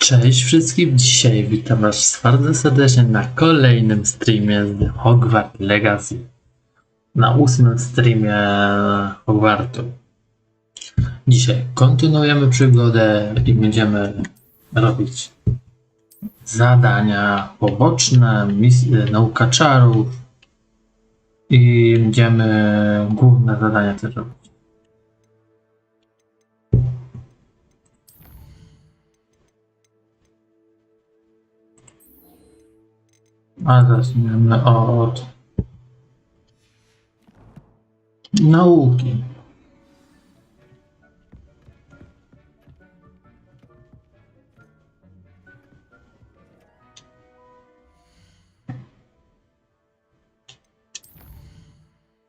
Cześć wszystkim, dzisiaj witam was bardzo serdecznie na kolejnym streamie z Hogwarts Legacy. Na 8. streamie Hogwartu. Dzisiaj kontynuujemy przygodę i będziemy robić zadania poboczne, nauka czarów i będziemy główne zadania też robić. A zaczniemy od nauki.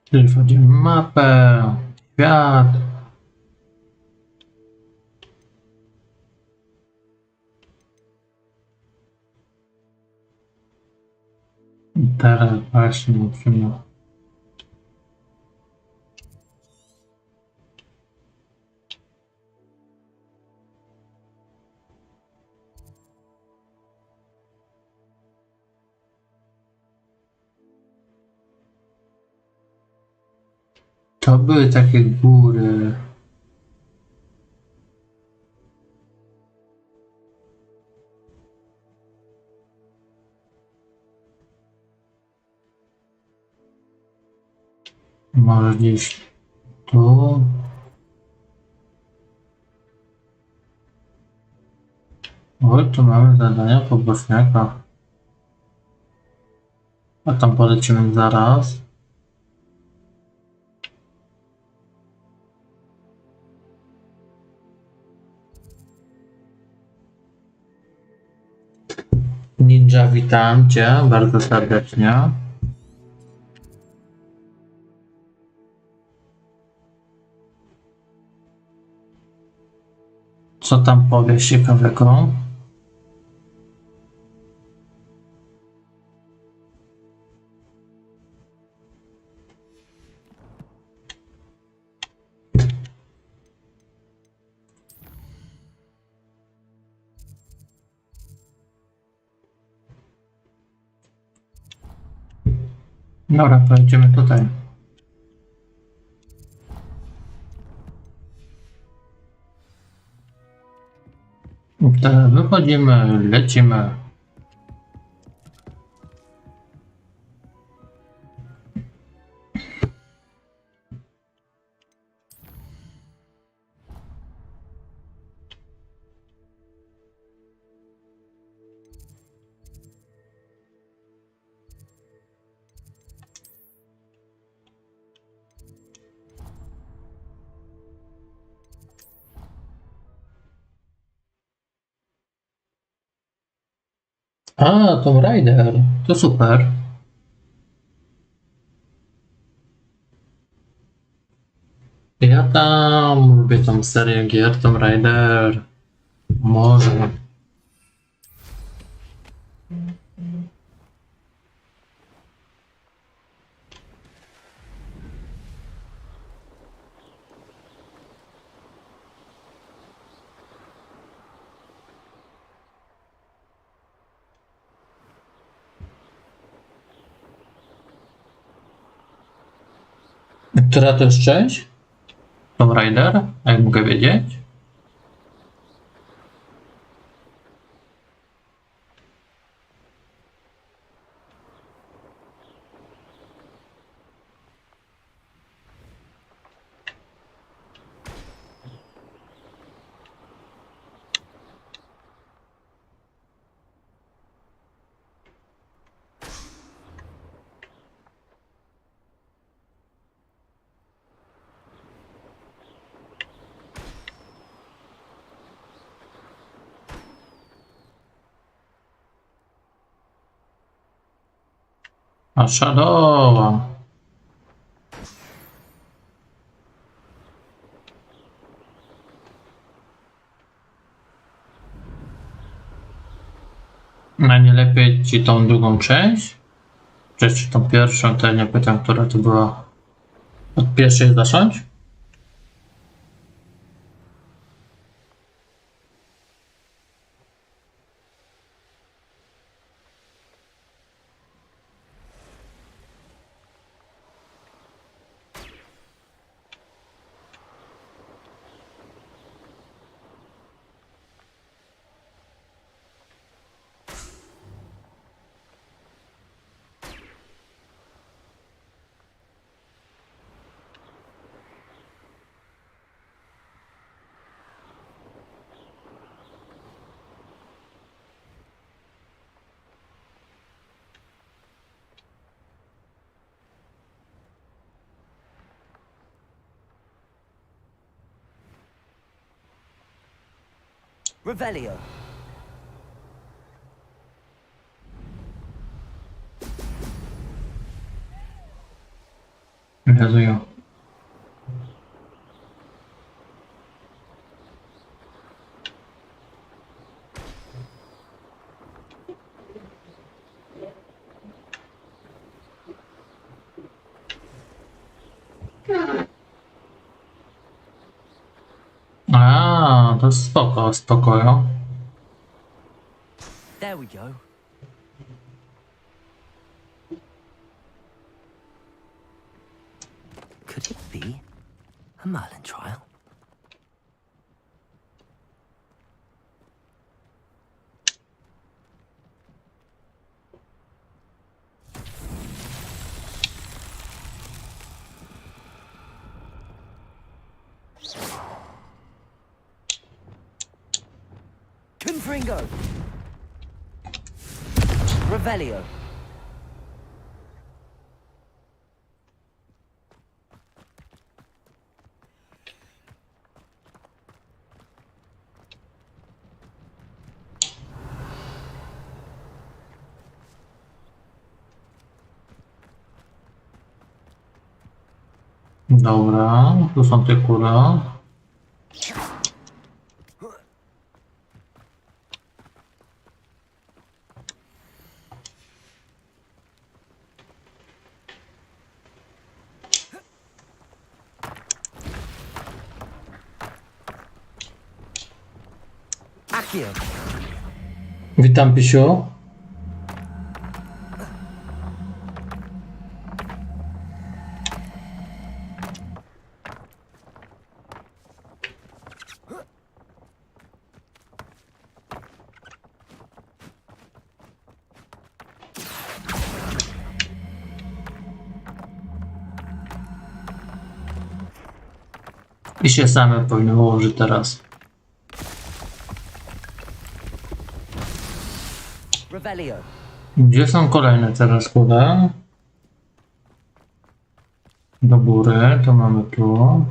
Czyli wchodzimy w mapę, świat. I teraz właśnie musimy to były takie góry. Może gdzieś tu. O, tu mamy zadania pobocznego. A tam polecimy zaraz. Ninja, witam cię bardzo serdecznie. Co tam powiesz ciekawego? Dobra, pojedziemy tutaj. Teraz wychodzimy, lecimy. A, Tomb Raider, to super. Ja tam lubię tą serię gier Tomb Raider. Może. Która to jest część? Tomb Raider? A jak mogę wiedzieć? A Shadowa. A nie lepiej ci tą drugą część? Czy tą pierwszą, to ja nie pytam, która to była. Od pierwszej zacząć? Revelio. Jezu, ja. A, to spoko, spokoju. There we go. Could it be a Merlin trial? Confringo. Revelio. Dobra, tu są te kule. Accio. Witam, Pisiu. I się same powinny ułożyć teraz. Revelio. Gdzie są kolejne teraz kule? Do góry, to mamy tu.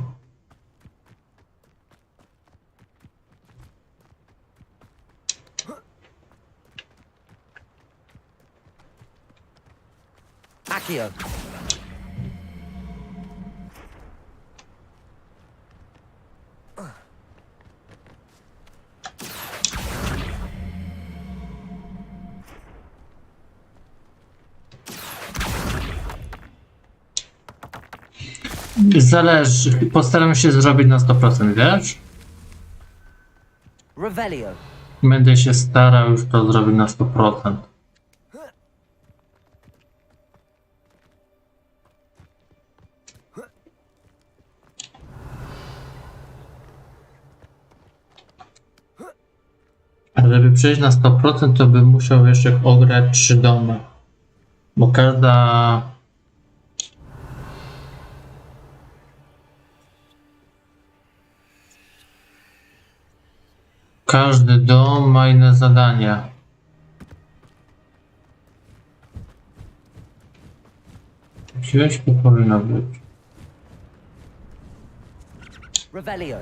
Accio. Zależy, postaram się zrobić na 100%, wiesz? Revelio. Będę się starał już to zrobić na 100%. A żeby przejść na 100%, to bym musiał jeszcze ograć 3 domy. Bo każdy dom ma inne zadanie. Gdzieś tu powinno być. Revelio.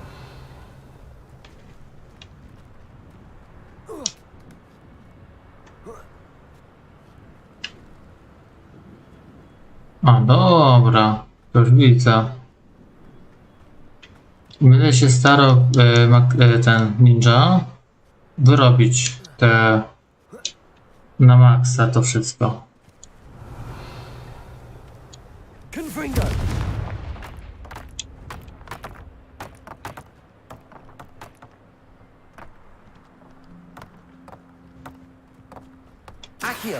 A, dobra. To już widzę. Będę się starał ten ninja wyrobić te na maksa to wszystko. Confringo. Accio.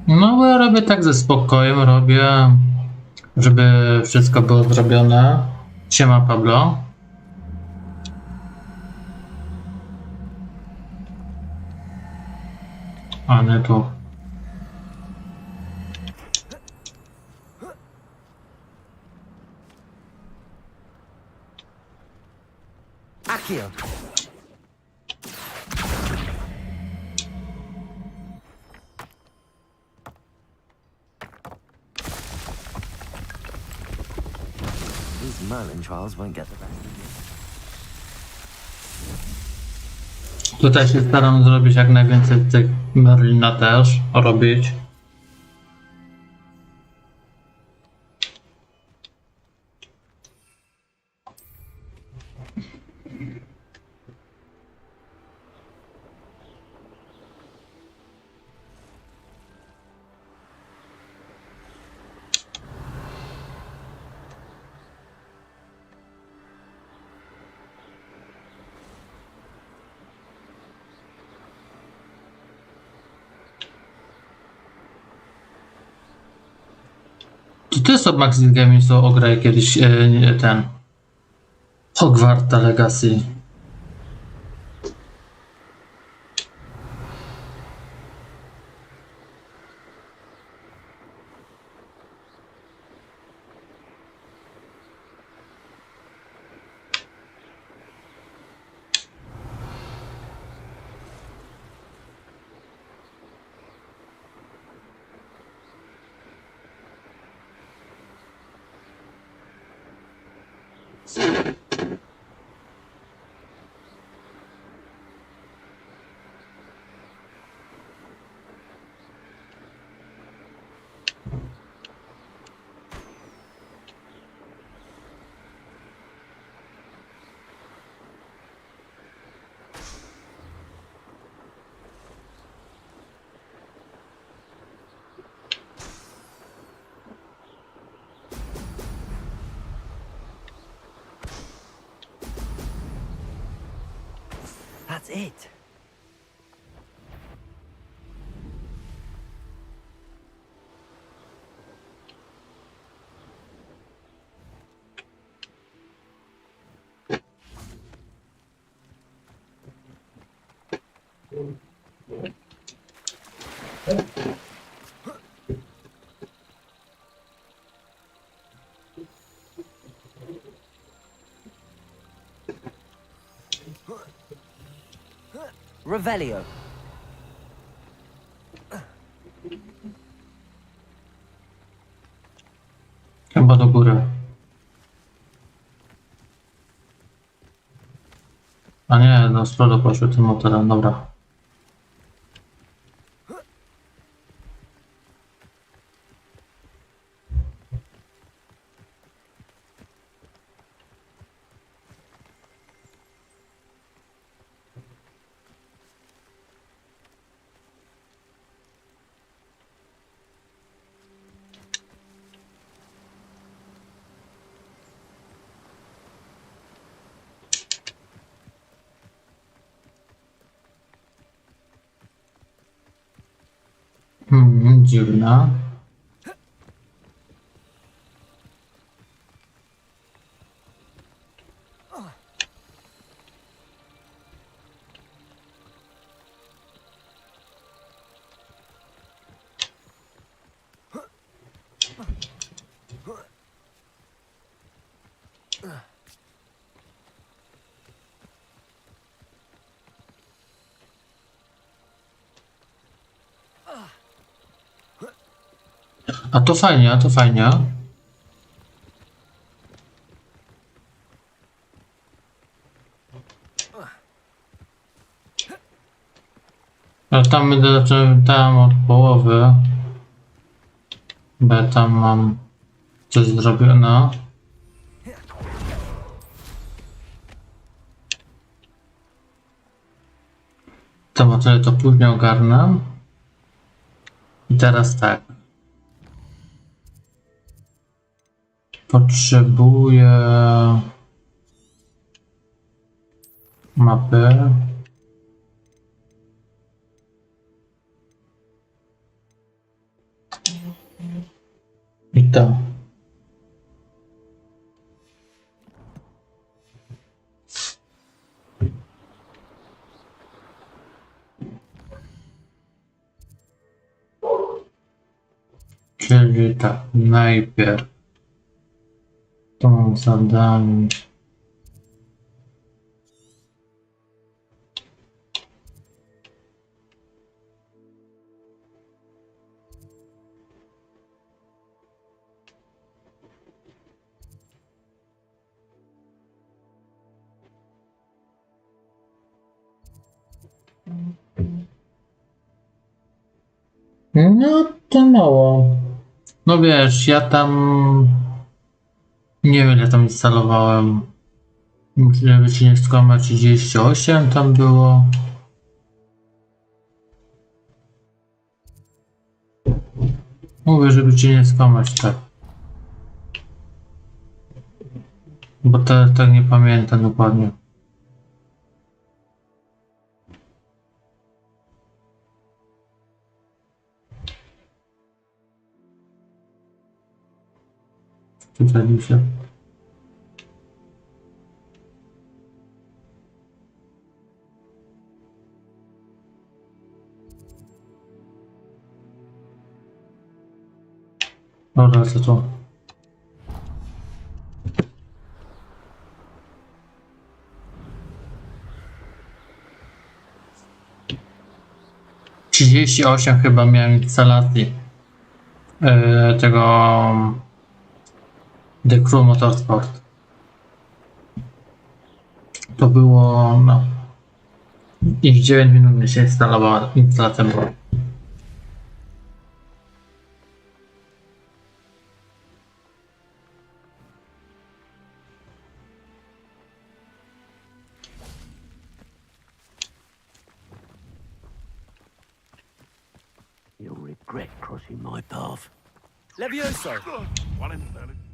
No bo ja robię tak ze spokojem, robię, żeby wszystko było zrobione. Siema, Pablo. A nie tu. Accio. Merlin trials won't get the best of you. Tutaj się staram zrobić jak najwięcej tych Merlina też robić. To ty są Maxis Gaming, co ograj kiedyś ten Hogwarts Legacy. That's it. Revelio. Chyba do góry. A nie, no z przodu poszły tym motorem, dobra. Dziwna. A to fajnie, a to fajnie. Ale tam będę zacząłem od połowy. Bo ja tam mam coś zrobione. To motyle to później ogarnę. I teraz tak. Potrzebuję mapy. I to. Czyli tak, najpierw to zadanie. No to mało. No wiesz, ja tam nie wiem ile tam instalowałem. Myślę, że wycinek 38 tam było. Mówię, żeby cię nie skłamać, tak. Bo tak nie pamiętam dokładnie. Tutaj się. Dobra, co to? Trzydzieści 38 chyba miałem instalacji tego The Crew Motorsport. To było no i w 9 minut mi się instalowała instalacja była. You'll regret crossing my path. Levioso! One in 30.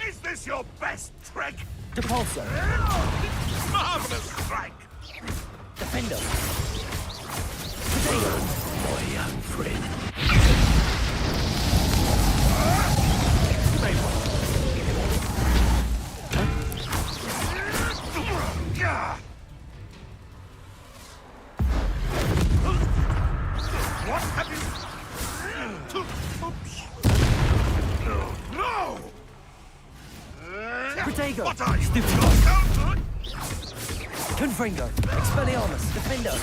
Is this your best trick? Depulso! Marvelous strike! Defender! My young friend. What have you? No! Protego! What are you? Stupid! Confringo! Expelliarmus! Defender!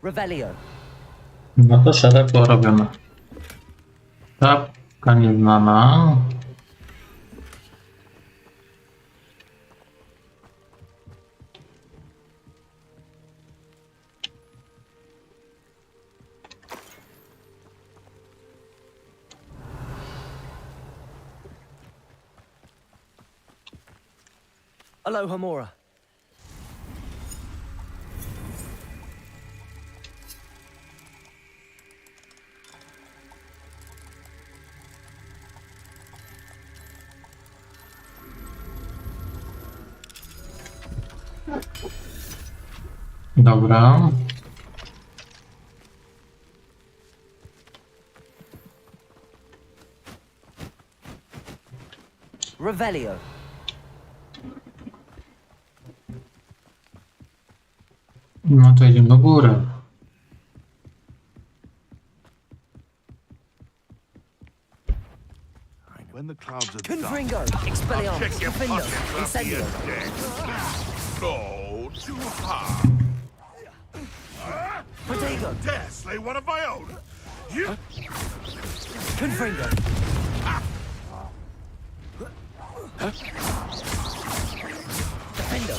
Revelio! No to szereg było robione. Czapka nieznana. Alohomora! Dobra. Revelio! No to idziemy do góry. When the clouds are dark, Confringo! Expelliarmus! check your Defender! pockets up Incendio! here, Dick. Go too hard. Protego! Dare slay one of my own. You Confringo! Defender!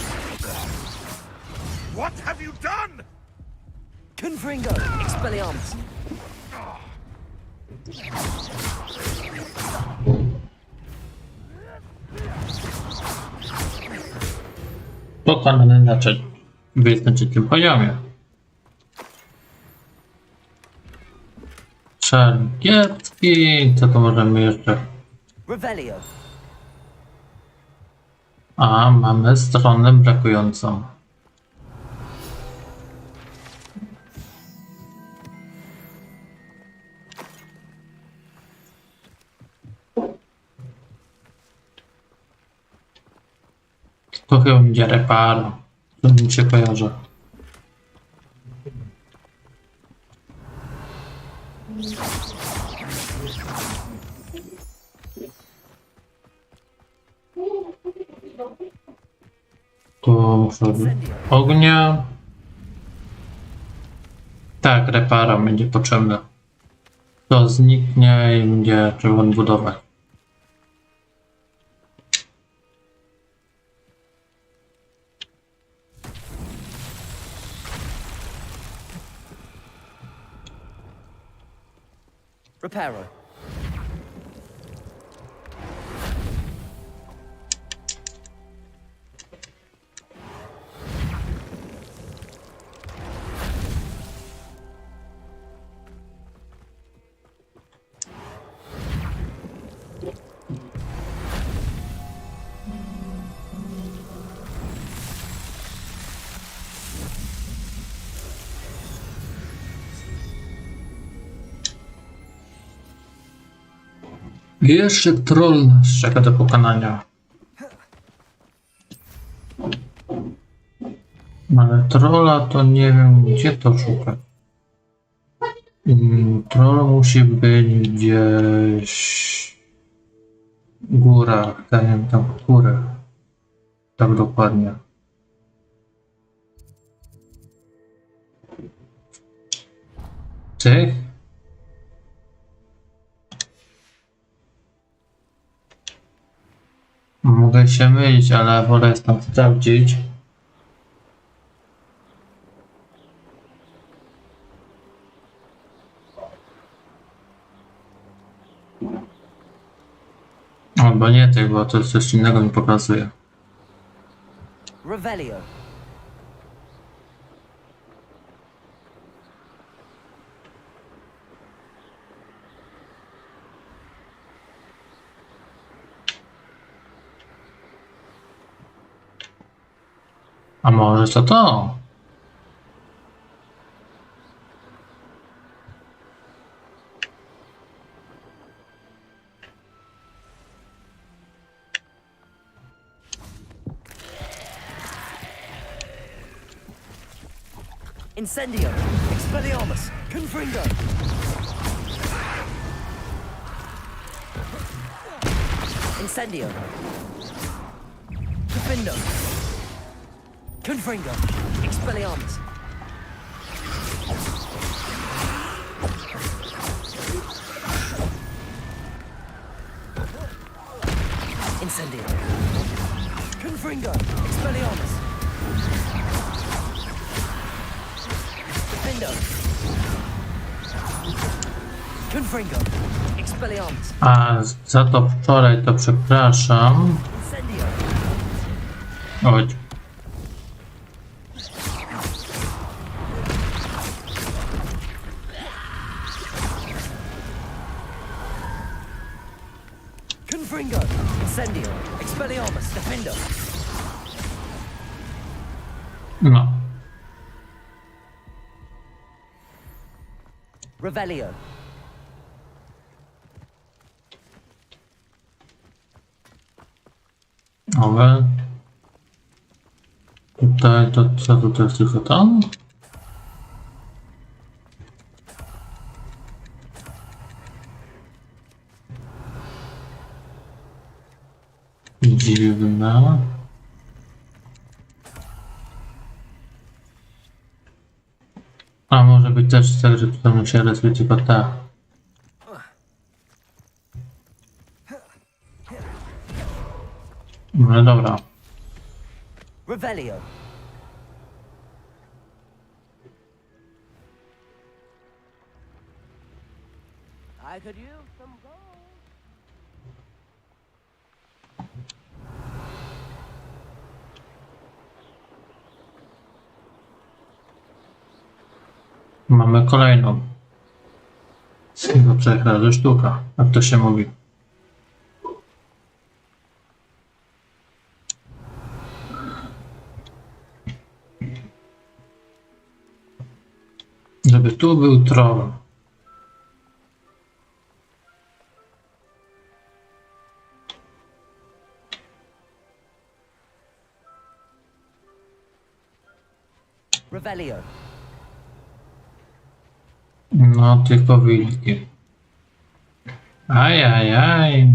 what have you done? Confringo! Expelliarmus! Pokonany na trzecim poziomie. Szargiecki, co to możemy jeszcze? Revelio! A, mamy stronę brakującą. To chyba będzie reparo. To mi się kojarzy. Tu muszę ognia. Tak, reparo będzie potrzebne. To zniknie i będzie trzeba odbudować. Repairer. Jeszcze troll nas czeka do pokonania. Ale trolla to nie wiem gdzie to szukać. Troll musi być gdzieś w górach, daję tam w górę. Tak dokładnie. Tych? Mogę się mylić, ale wolę tam sprawdzić. Albo nie tych, bo to coś innego mi pokazuje. Revelio. A może to to? Incendio. Expelliarmus. Confringo. Incendio. Defindo. Confringo. Expelliarmus. Incendio. Confringo. Expelliarmus. Defindo. Confringo. Expelliarmus. A za to wczoraj to przepraszam. Incendio. Chodź. Confringo. Incendio. Expelliarmus. Defindo. No. Revelio. Ale tutaj to co tutaj jest tylko tam? Dziwne. A może być też tak, że tutaj musi rysuje tylko te. No dobra. Revelio. I could use some gold. Mamy kolejną. Chyba 3 razy sztuka, jak to się mówi. Żeby tu był troll. Revelio. No tylko wilki. Ajajaj.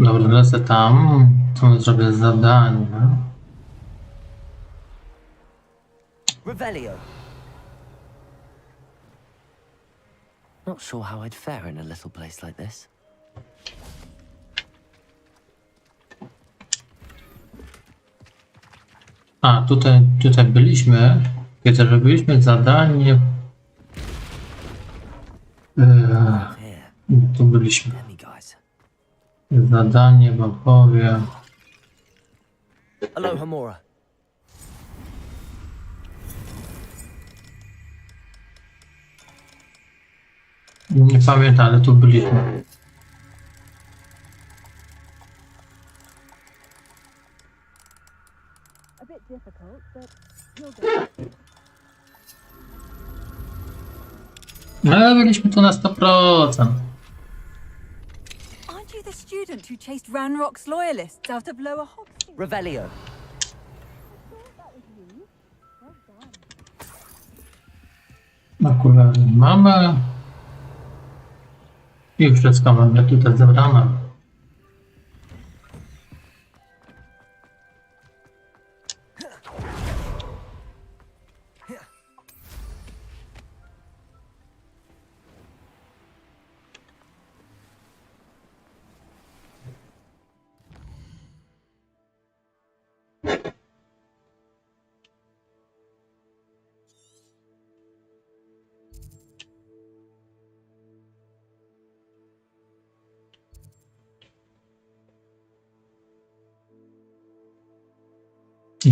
Dobra, lecę tam. Tu zrobię zadanie. Revelio. Not sure how I'd fare in a little place like this. A, tutaj byliśmy. Kiedy robiliśmy zadanie... Here, Tu byliśmy. demiguise. Zadanie wam powiem. Aloha Mora. Nie pamiętam, ale tu byliśmy. A bit difficult, but you'll get it. No, ale byliśmy tu na 100%. Aren't you the student who chased Ranrock's loyalists out of Lower Hogwarts? Revelio. Akurat mamy. I wszystko mamy tutaj zebrane.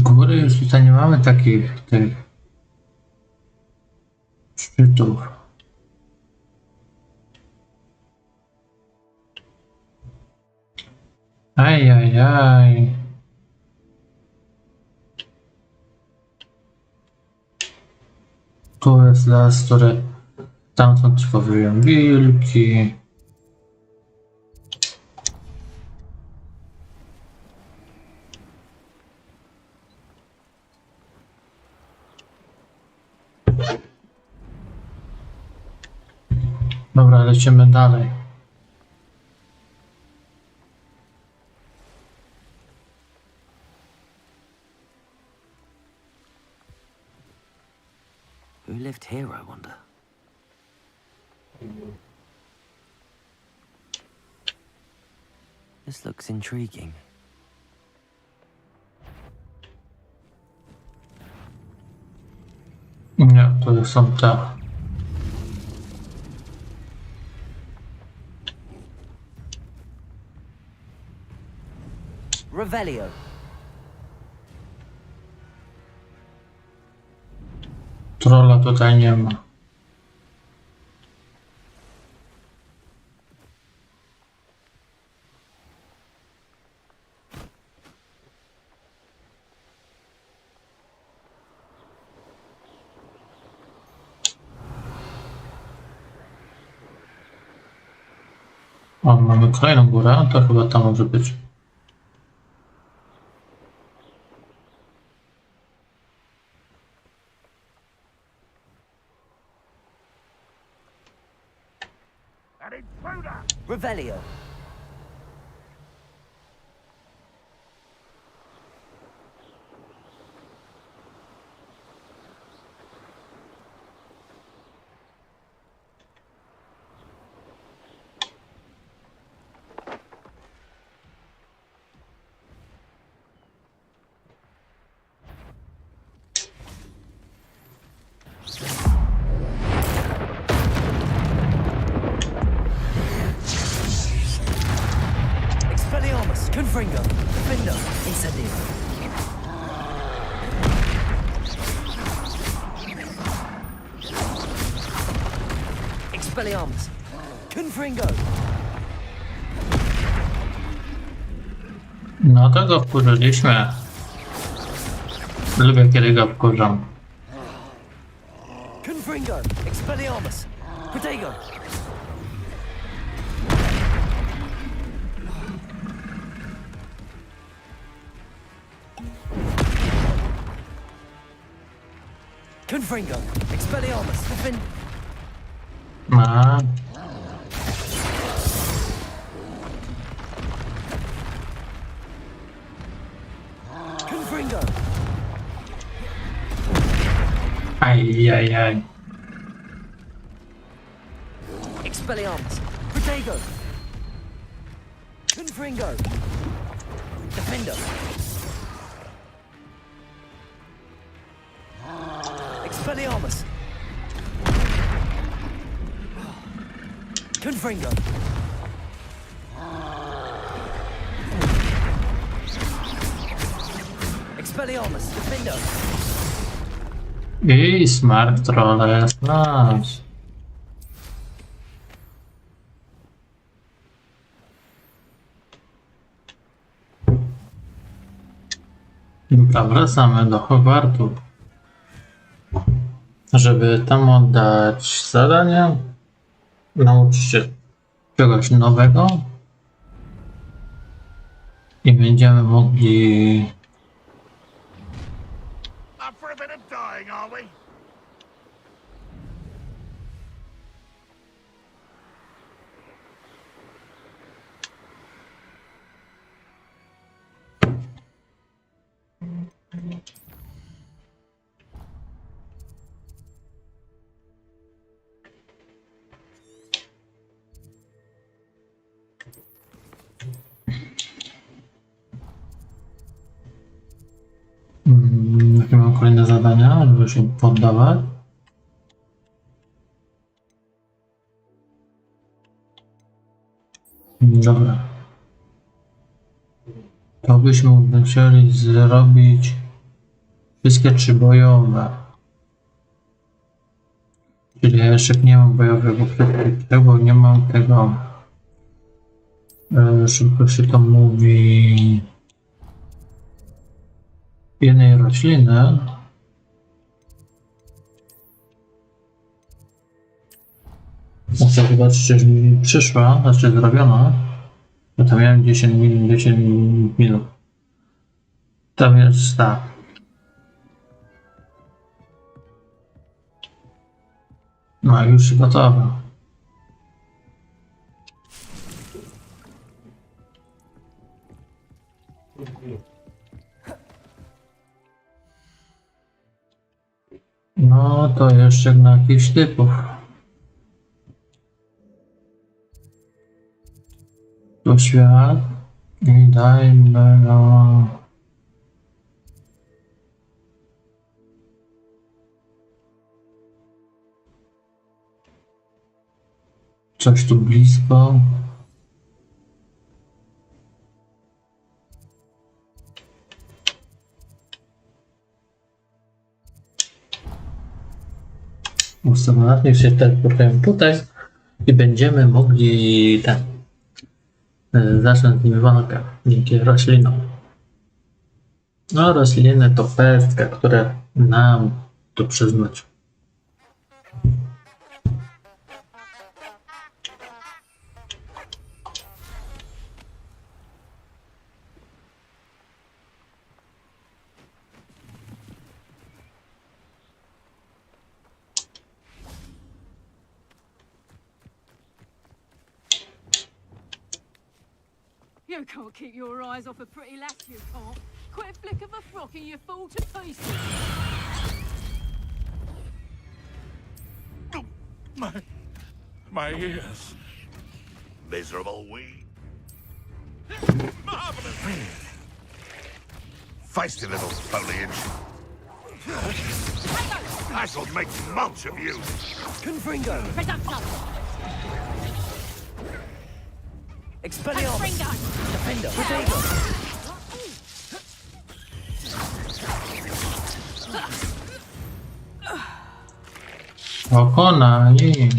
Góry już tutaj nie mamy takich tych szczytów. Ajajaj. Tu jest las, który stamtąd trwowią wilki. Dobra, lecimy dalej. Who lived here, I wonder? This looks intriguing. Nie, to są te. Revelio. Trolla tutaj nie ma. O, mamy kolejną górę, to chyba tam może być. An intruder! Revelio. Expelliarmus, Confringo, Defender, Incendio. Expelliarmus, Confringo. No to go wkurzyliśmy. Lubię kiedy go wkurzam. Confringo, Expelliarmus, Protego. Confringo, Expelliarmus, Defend. A, Confringo. Ajajaj. Expelliarmus. Protego. Confringo. Defender. Expelliarmus. Confringo. Expelliarmus. Defender. I smart troll jest nasz. Dobra, wracamy do Hogwartu. Żeby tam oddać zadanie, nauczyć się czegoś nowego i będziemy mogli... Up for a bit of dying, are we? Jakie mam kolejne zadania, żeby się poddawać? Dobra. To byśmy musieli zrobić wszystkie 3 bojowe. Czyli ja jeszcze nie mam bojowego wszystkich, bo nie mam tego, szybko się to mówi, jednej rośliny. Chcę zobaczyć, czy mi przyszła, znaczy zrobiona. Bo tam miałem 10 minut. Tam jest ta. No już gotowa. No to jeszcze na jakichś typów. Tu świat i dajmy no... Coś tu blisko. Ustawiamy się teleportujemy tutaj i będziemy mogli zacząć z nim walkę dzięki roślinom. No rośliny to pestka, które nam tu przyznać. You can't keep your eyes off a pretty lass, you can't. Quit a flick of a frock and you fall to pieces. My ears. Miserable weed. Marvelous. Feisty little foliage. I shall make mulch of you. Confringo. Reduction! Expelliarmus. Confringo! Defender. Protego. Pokonani.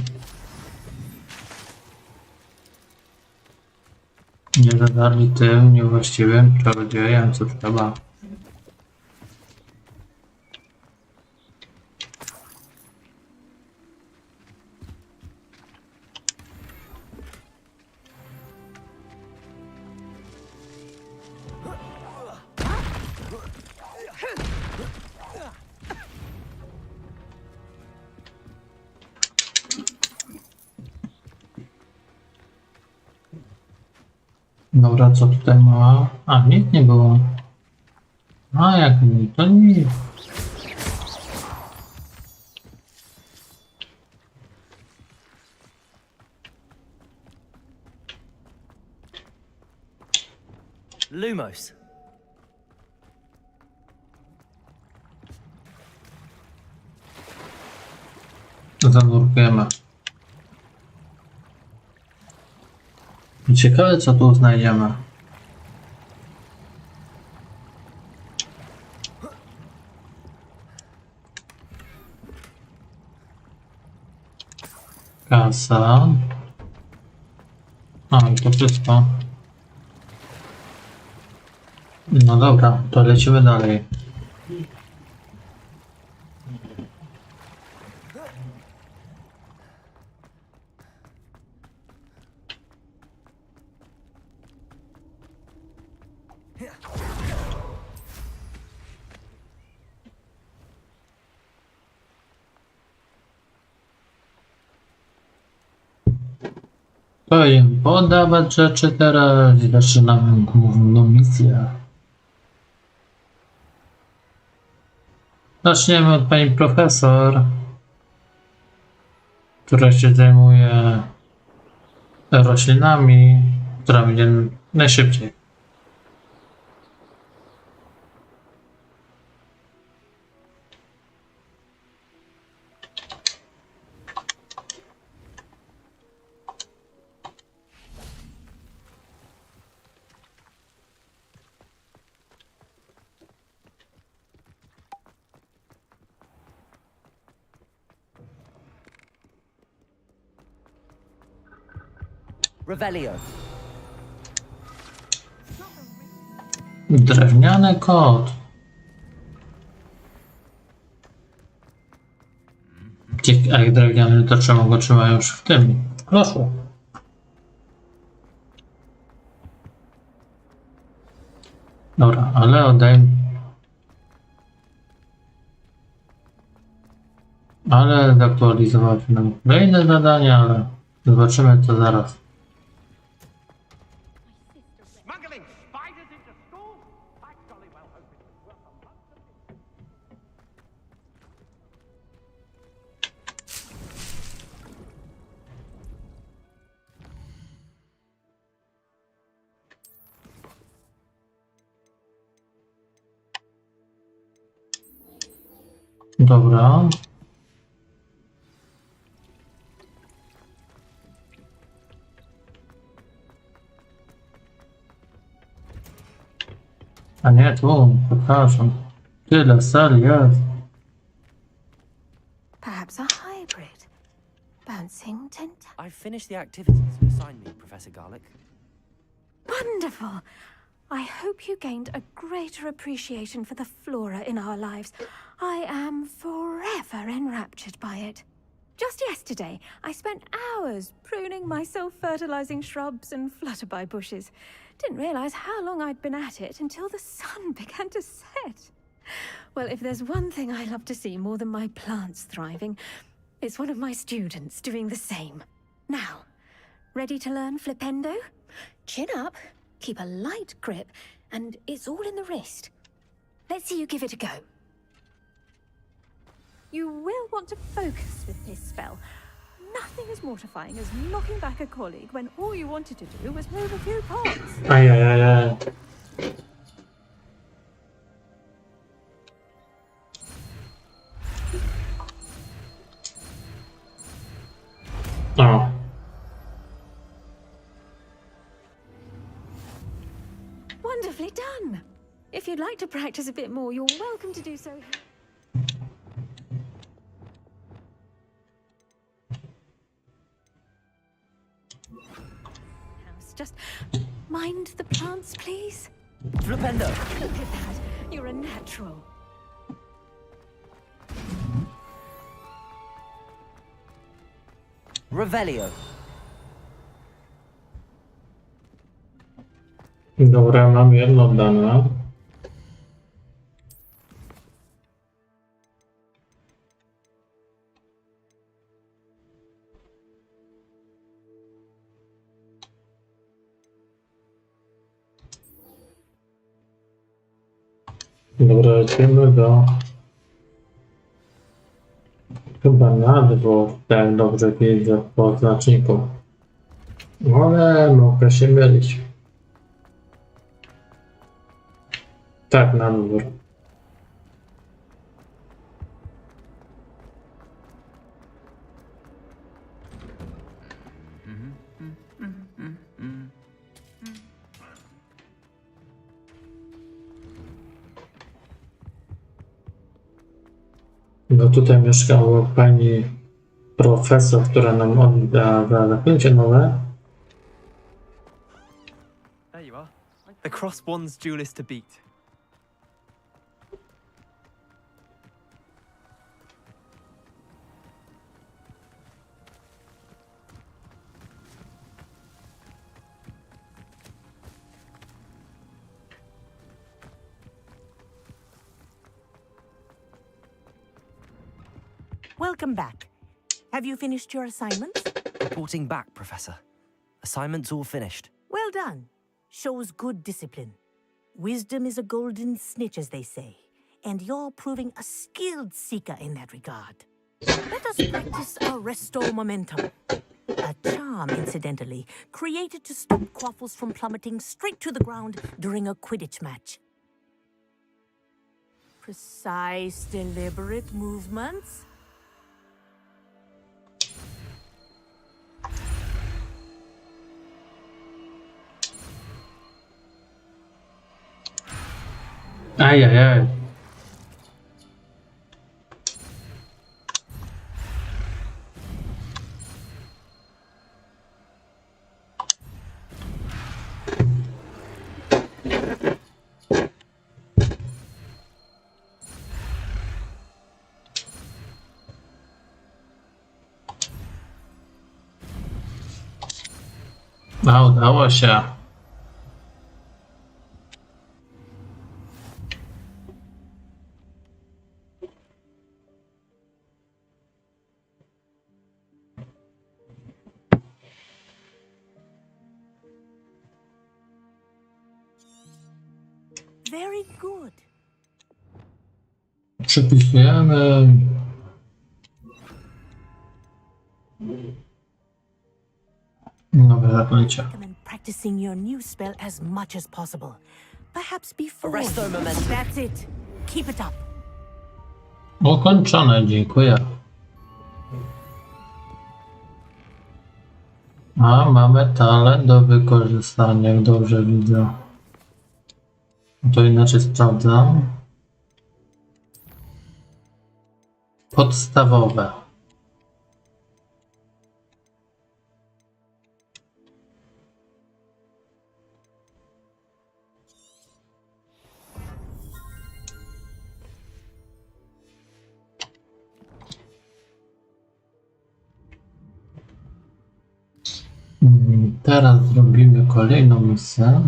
Nie zadarli tym niewłaściwym czarodziejem, co trzeba. Dobra, co tutaj ma? A, nic nie było. No jak mi to nic. Lumos. Zanurkujemy. Ciekawe co tu znajdziemy. Kasa. A, i to wszystko. No dobra, to lecimy dalej. Powiem podawać rzeczy teraz i zaczynamy główną misję. Zaczniemy od pani profesor, która się zajmuje roślinami, która będzie najszybciej. Revelio. Drewniany kot. A jak drewniany, to czemu go trzymają już w tym kloszu? Dobra, ale oddajmy. Ale zaktualizować nam kolejne zadania, ale zobaczymy to zaraz. Smuggling spiders into school? I jolly well hope it was worth a month of it. Dobra. A nie, tu, przepraszam. Tyle sali jest. Perhaps a hybrid. Bouncing tentacle. I've finished the activities you assigned me, Professor Garlic. Wonderful! I hope you gained a greater appreciation for the flora in our lives. I am forever enraptured by it. Just yesterday, I spent hours pruning my self-fertilizing shrubs and flutterby bushes. Didn't realize how long I'd been at it until the sun began to set. Well, if there's one thing I love to see more than my plants thriving, it's one of my students doing the same. Now, ready to learn flipendo? Chin up, keep a light grip, and it's all in the wrist. Let's see you give it a go. You will want to focus with this spell. Nothing as mortifying as knocking back a colleague when all you wanted to do was move a few pots. Ajajajaj. O. Wonderfully done. If you'd like to practice a bit more, you're welcome to do so. Just mind the plants, please. Flipendo. Look at that. You're a natural. Revelio. Dobra, mam jedno dane. Dobra, lecimy do... Chyba na dwóch, tak dobrze widzę po znaczniku. Ale mogę się mylić. Tak, na dwór. No tutaj mieszkała pani profesor, która nam odda zaklęcie nowe. There you are. The cross one's duelist to beat. Welcome back. Have you finished your assignments? Reporting back, Professor. Assignment's all finished. Well done. Shows good discipline. Wisdom is a golden snitch, as they say, and you're proving a skilled seeker in that regard. Let us practice Arresto Momentum. A charm, incidentally, created to stop quaffles from plummeting straight to the ground during a Quidditch match. Precise, deliberate movements. Ajajaj. A, udało się. Very good. Przypisujemy. Nowe zaklęcia. Recommend practicing your new spell as much as possible. Perhaps before. Arresto momentum. That's it. Keep it up. Ukończone, dziękuję. A, mamy talent do wykorzystania, jak dobrze widzę. To inaczej sprawdzam. Podstawowe. Teraz zrobimy kolejną misję.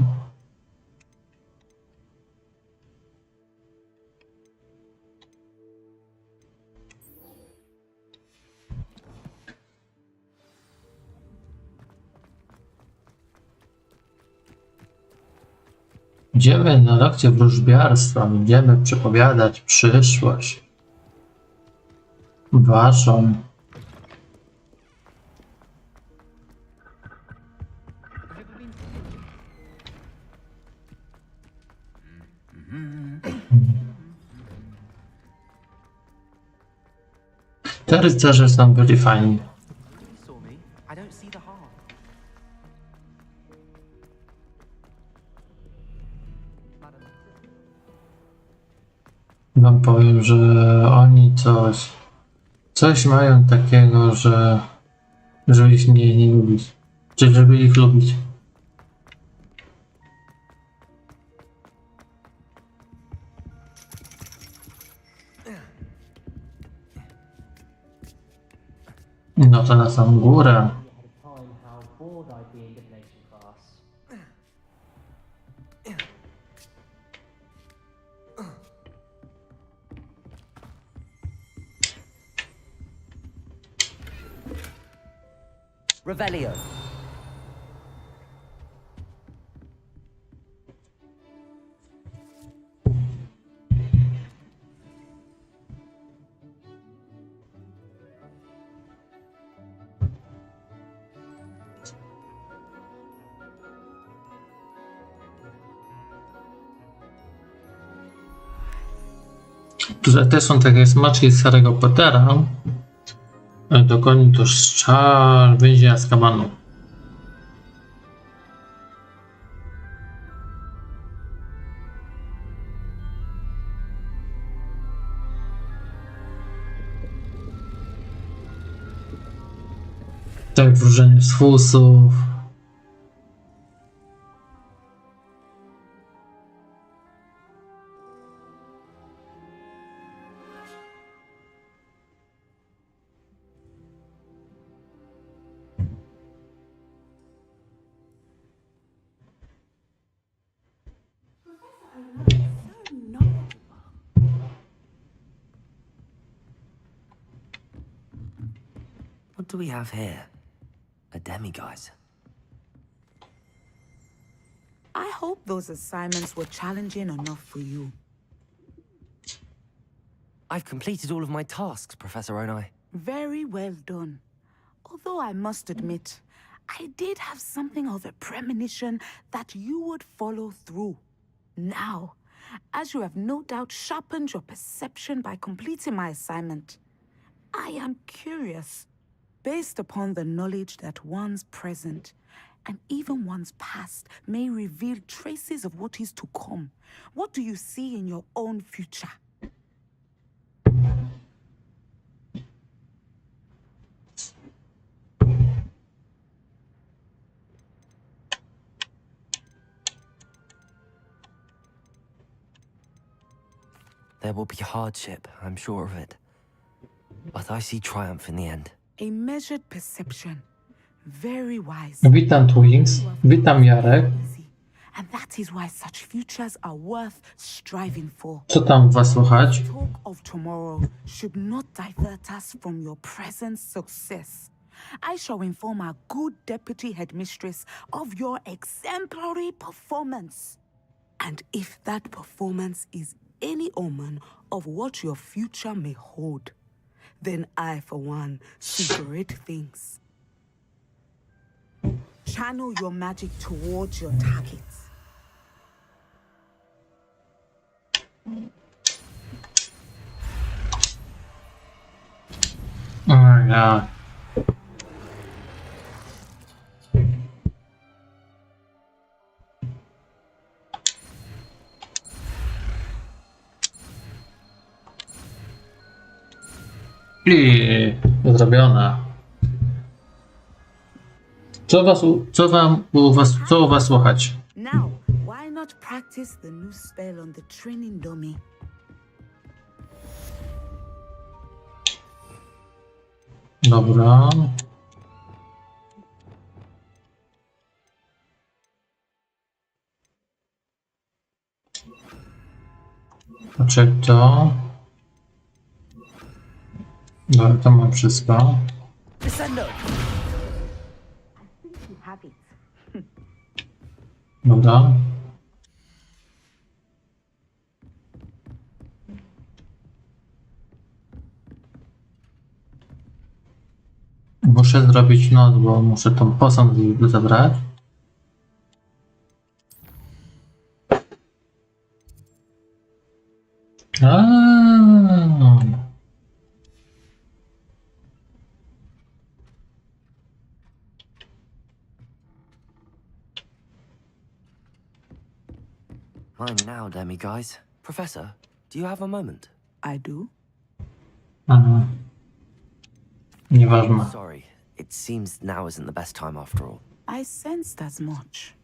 Idziemy na lekcję wróżbiarstwa, będziemy przepowiadać przyszłość. Waszą. Te rycerze są byli fajni. Saw me. I don't see the harm. Wam powiem, że oni coś mają takiego, żeby ich nie lubić. Czy żeby ich lubić. No to na samą górę. Revelio. Tutaj też są takie smaczki z Harry'ego Pottera. Dokładnie to czar więzienia z kabanu. Tak, wróżenie z fusów. What do we have here? A demiguise. I hope those assignments were challenging enough for you. I've completed all of my tasks, Professor Onai. Very well done. Although I must admit, I did have something of a premonition that you would follow through. Now, as you have no doubt sharpened your perception by completing my assignment, I am curious, based upon the knowledge that one's present and even one's past may reveal traces of what is to come. What do you see in your own future? There will be hardship, I'm sure of it. But I see triumph in the end. A measured perception. Very wise. Witam Twins. Witam Jarek. And that is why such futures are worth striving for. Co tam u was słychać? Talk of tomorrow should not divert us from your present success. I shall inform our good deputy headmistress of your exemplary performance. And if that performance is any omen of what your future may hold, then I, for one, see great things. Channel your magic towards your targets. Oh my god. I zrobione. Co u was słychać? Now, why not practice the new spell on the training dummy? Dobra. Patrzę to. Dobra, to mam wszystko. Dobra. Muszę zrobić noc, bo muszę tą posąg zabrać. Fine now, demiguise. Professor, do you have a moment? I do. Aha. Nieważne. Sorry, it seems now isn't the best time after all. I sensed as much.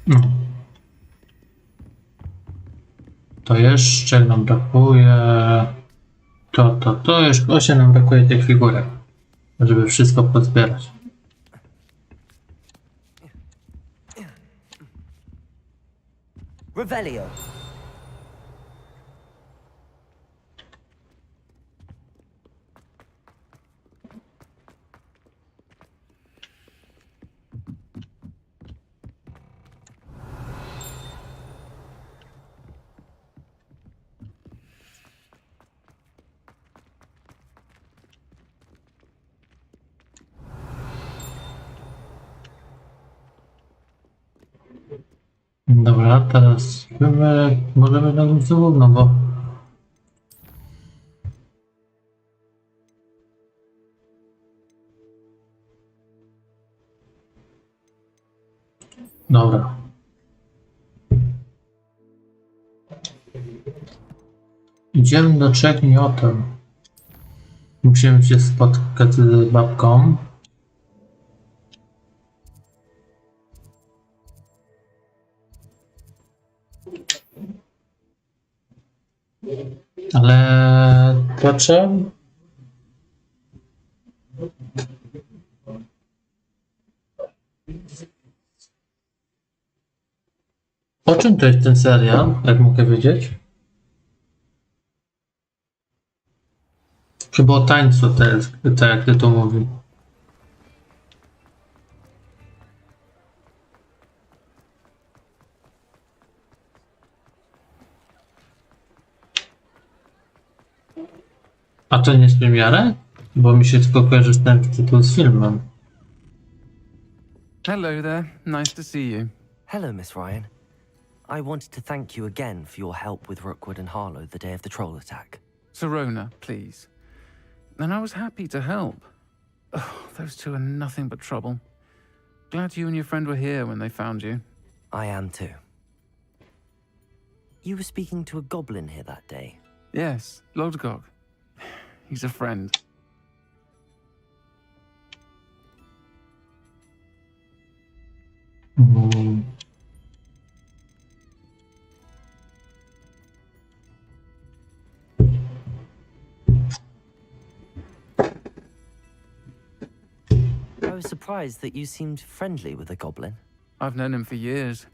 No. To jeszcze nam brakuje. To jeszcze nam brakuje tych figurek, żeby wszystko pozbierać. Revelio. Dobra, teraz my możemy na tym no bo... Dobra. Idziemy do trzech miotem. Musimy się spotkać z babką. Ale dlaczego? O czym to jest ten serial, jak mogę wiedzieć? Chyba o tańcu, tak jak ty to mówi. A to nie jest premiera? Bo mi się tylko kojarzy ten tytuł z filmem. Hello there. Nice to see you. Hello, Miss Ryan. I wanted to thank you again for your help with Rookwood and Harlow the day of the troll attack. Sirona, please. And I was happy to help. Oh, those two are nothing but trouble. Glad you and your friend were here when they found you. I am too. You were speaking to a goblin here that day. Yes, Lodgok. He's a friend. I was surprised that you seemed friendly with the goblin. I've known him for years.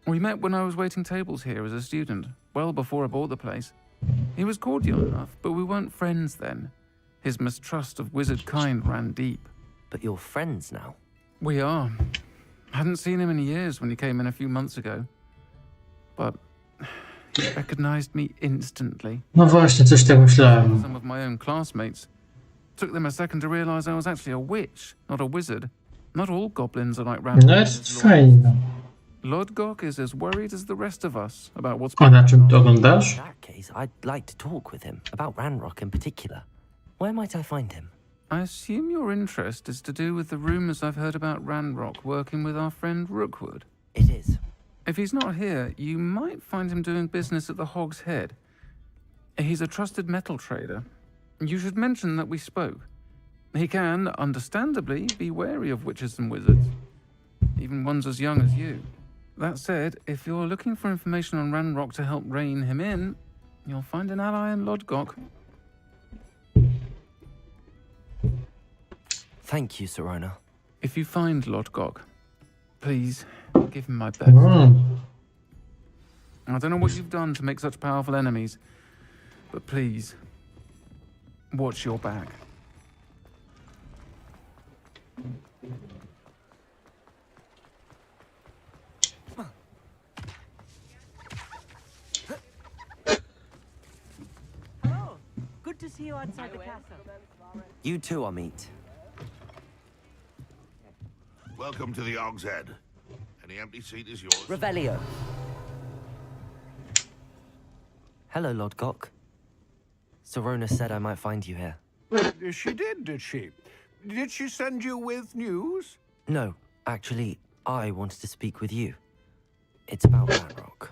We met when I was waiting tables here as a student, well before I bought the place. He was cordial enough, but we weren't friends then. His mistrust of wizard kind ran deep. But you're friends now. We are. Hadn't seen him in years when he came in a few months ago. But he recognized me instantly. No właśnie, coś tak myślałem. Some of my own classmates. Took them a second to realize I was actually a witch, not a wizard. Not all goblins are like No jest fajne. Lodgok is as worried as the rest of us about what's A na czym going to on. In oglądasz? that case, I'd like to talk with him about Ranrock in particular. Where might I find him? I assume your interest is to do with the rumors I've heard about Ranrock working with our friend Rookwood. It is. If he's not here, you might find him doing business at the Hog's Head. He's a trusted metal trader. You should mention that we spoke. He can, understandably, be wary of witches and wizards, even ones as young as you. That said, if you're looking for information on Ranrock to help rein him in, you'll find an ally in Lodgok. Thank you, Sirona. If you find Lodgok, please give him my best. I don't know what you've done to make such powerful enemies, but please, watch your back. Hello. Good to see you outside the castle. You too, Amit. Welcome to the Hog's Head. Any empty seat is yours. Revelio. Hello, Lodgok. Sirona said I might find you here. She did she? Did she send you with news? No, actually, I wanted to speak with you. It's about Ranrock.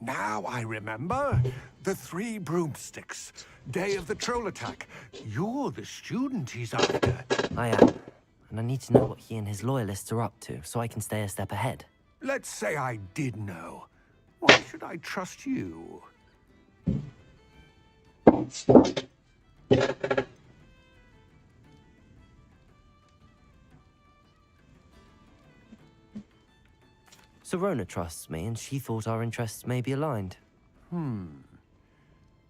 Now I remember. The 3 broomsticks. Day of the troll attack. You're the student he's after. I am, and I need to know what he and his loyalists are up to so I can stay a step ahead. Let's say I did know. Why should I trust you? Sirona trusts me, and she thought our interests may be aligned.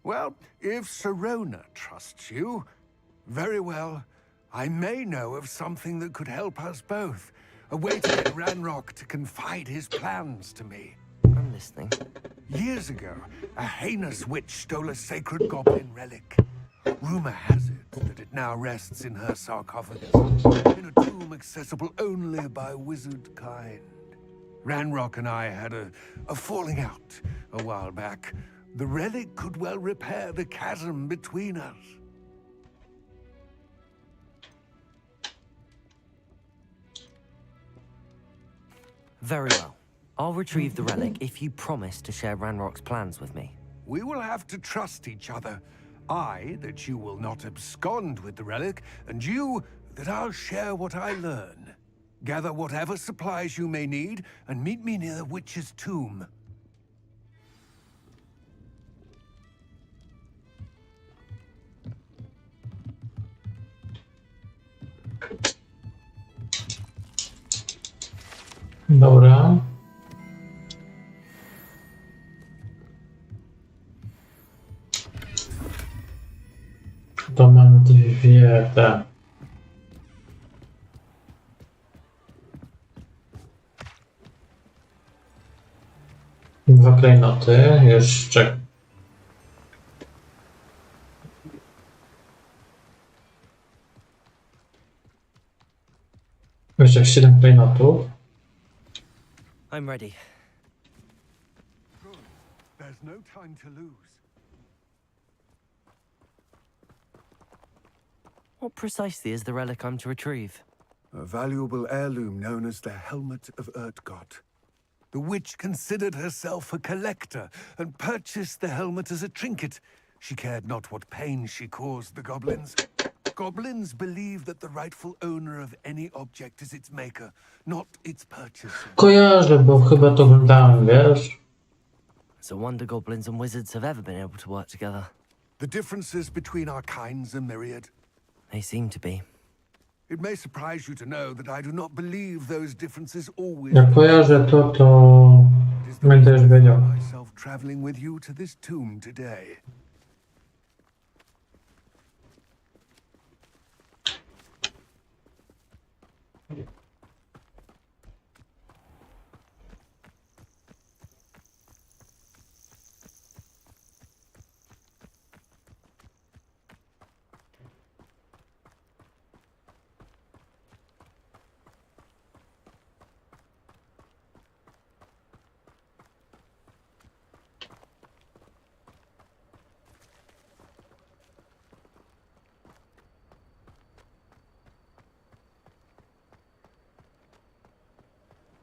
Well, if Sirona trusts you, very well. I may know of something that could help us both. A way to get Ranrock to confide his plans to me. I'm listening. Years ago, a heinous witch stole a sacred goblin relic. Rumor has it that it now rests in her sarcophagus, in a tomb accessible only by wizard kind. Ranrock and I had a falling out a while back. The relic could well repair the chasm between us. Very well. I'll retrieve the relic if you promise to share Ranrock's plans with me. We will have to trust each other. I, that you will not abscond with the relic, and you, that I'll share what I learn. Gather whatever supplies you may need, and meet me near the witch's tomb. Dobra. To mam dwie te. Dwa klejnoty, jeszcze. Jeszcze 7 klejnotów. I'm ready. Good. There's no time to lose. What precisely is the relic I'm to retrieve? A valuable heirloom known as the Helmet of Urtgott. The witch considered herself a collector and purchased the helmet as a trinket. She cared not what pain she caused the goblins. Goblins believe that the rightful owner of any object is its maker, not its purchaser. Kojarzę, bo chyba to oglądałem, wiesz? It's a wonder goblins and wizards have ever been able to work together. The differences between our kinds are myriad. They seem to be. It may surprise you to know that I do not believe those differences always. Jak kojarzę to będę już wiedział. Myself traveling with you to this tomb today.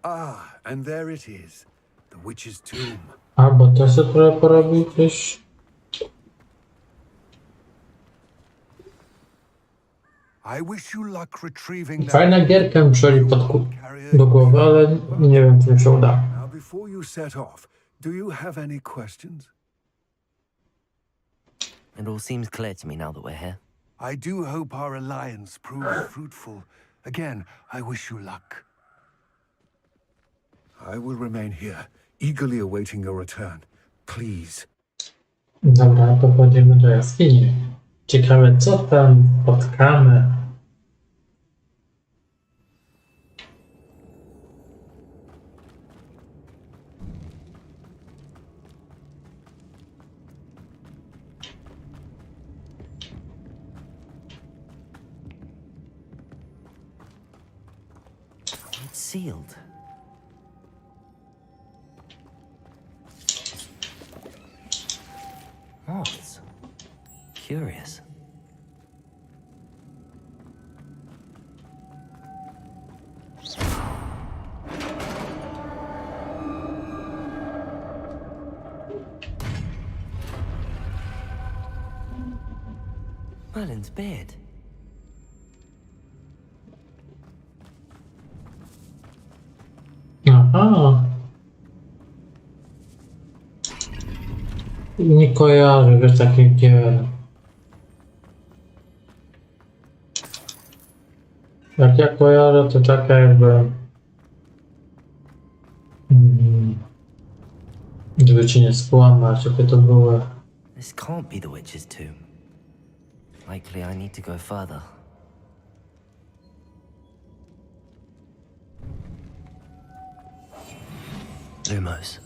Ah, and there it is, the witch's tomb. Albo to sobie trochę porobił gdzieś. I wish you luck retrieving that. Fajna gierka mi przychodzi do głowy, ale nie wiem, czy mi się uda. Now, before you set off, do you have any questions? It all seems clear to me now that we're here. I do hope our alliance proves fruitful. Again, I wish you luck. I will remain here, eagerly awaiting your return. Please. Dobra, to wchodzimy do jaskini. Ciekawe, co tam spotkamy. It's sealed. Moths. Curious. Merlin's beard. Aha. Nie kojarzę, wiesz, takich gier. Jak ja kojarzę, to taka jakby... Żeby cię nie skłamać, jakie to były. This can't be the witch's tomb. Likely I need to go further. Lumos.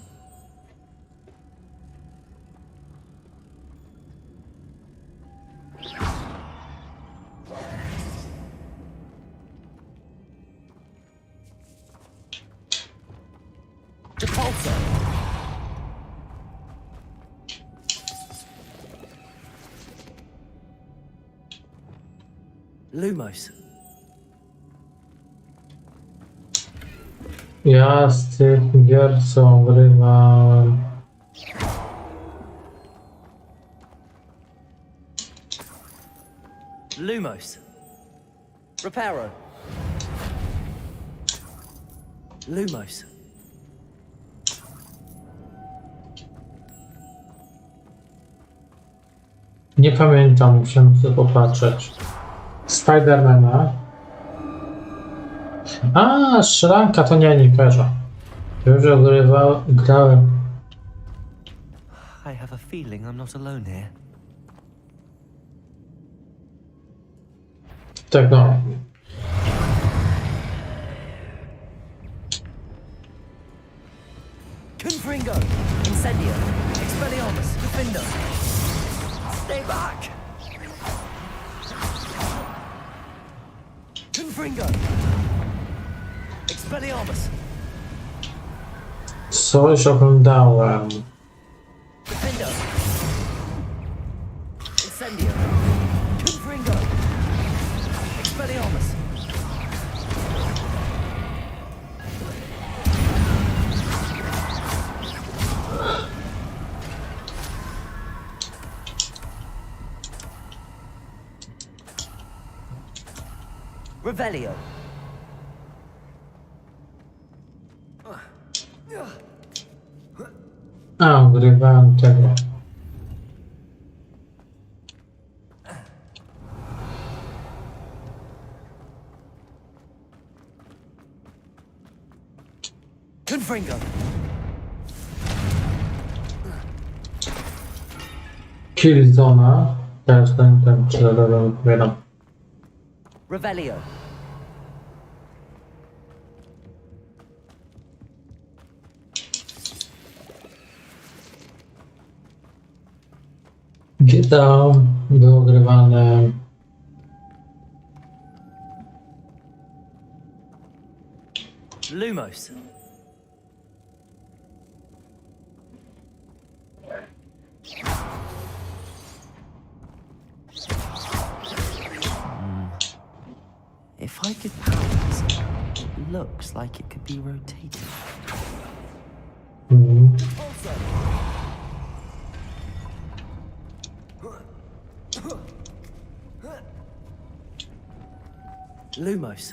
Lumos. Ja z tych gier co grywam. Lumos. Reparo. Lumos. Nie pamiętam, musiałem sobie popatrzeć. Spidermana. A, strzelanka to nie kojarzę. Już grałem. I have a feeling I'm not alone here. Tego. Confringo. Incendio. Expelliarmus. Defender. Stay back. Confringo. Expelliarmus. Coś oglądałem. Defender. Incendio. Confringo. Expelliarmus. Revelio. A, grywałem tego. Confringo. Killzona. Teraz ten czy odpowiadam. Revelio. Witam, było grywane. Lumos. If I could power this, it looks like it could be rotated. Lumos.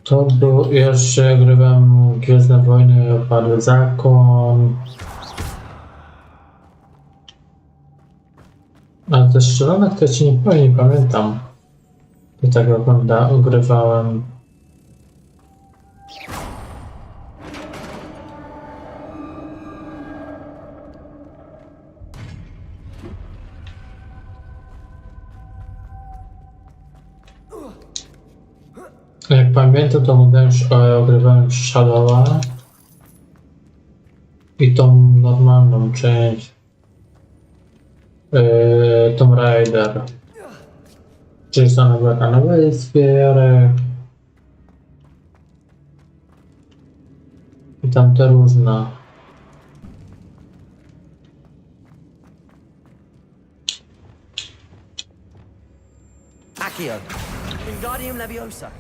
To był jeszcze grywam Gwiezdne Wojny, Opadły Zakon. Ale te strzelanek to ci nie pamiętam. I tak ogrywałem. Jak pamiętam, to ogrywałem Shadowa i tą normalną część Tomb Raider, czyli samego na wyspie i tam te różne. Accio. Wingardium Leviosa.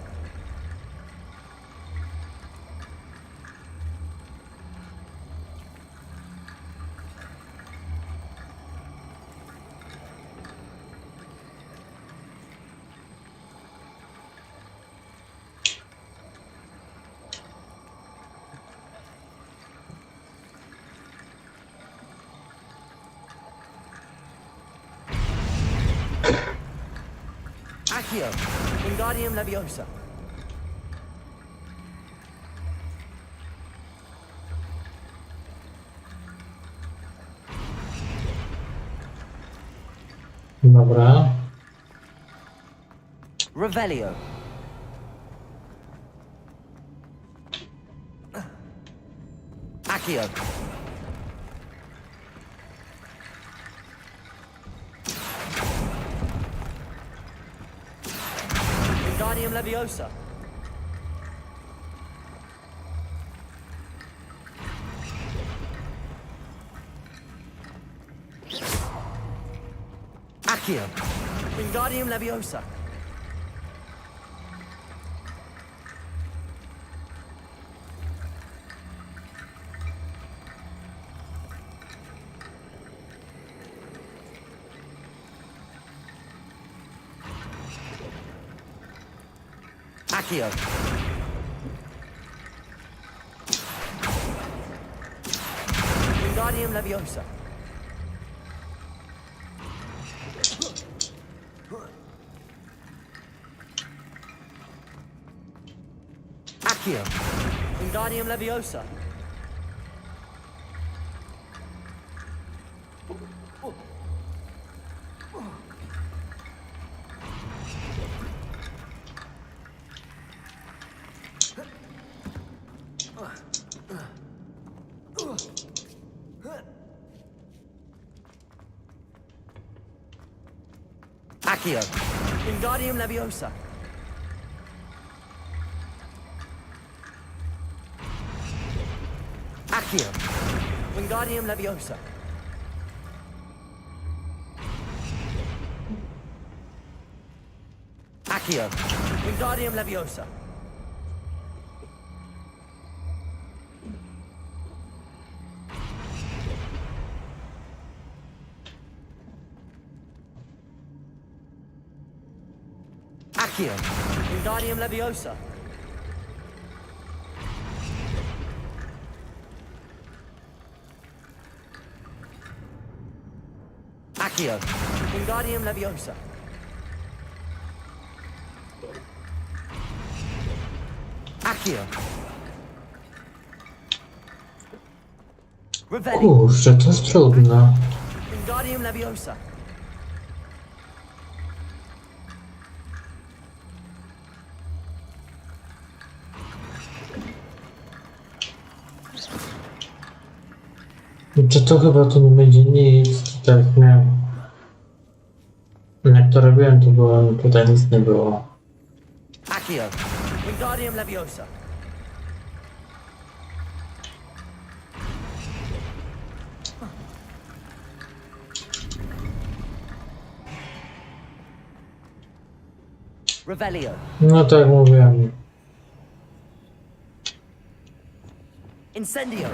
Accio. Wingardium Leviosa. Dobra. Revelio. Accio. Wingardium Leviosa. Accio. Wingardium Leviosa. Accio. Wingardium Leviosa. Accio. Wingardium Leviosa. Accio. Wingardium Leviosa. Accio. Wingardium Leviosa. Accio. Wingardium Leviosa. Accio. Wingardium Leviosa. Accio. Wingardium Leviosa. Accio. Kurczę, to jest trudne. Wingardium Leviosa. Czy to chyba to nie będzie nic, tak nie. Jak to robiłem, to było, tutaj nic nie było. Accio. Wingardium Leviosa. Revelio. No tak mówiłem. Incendio.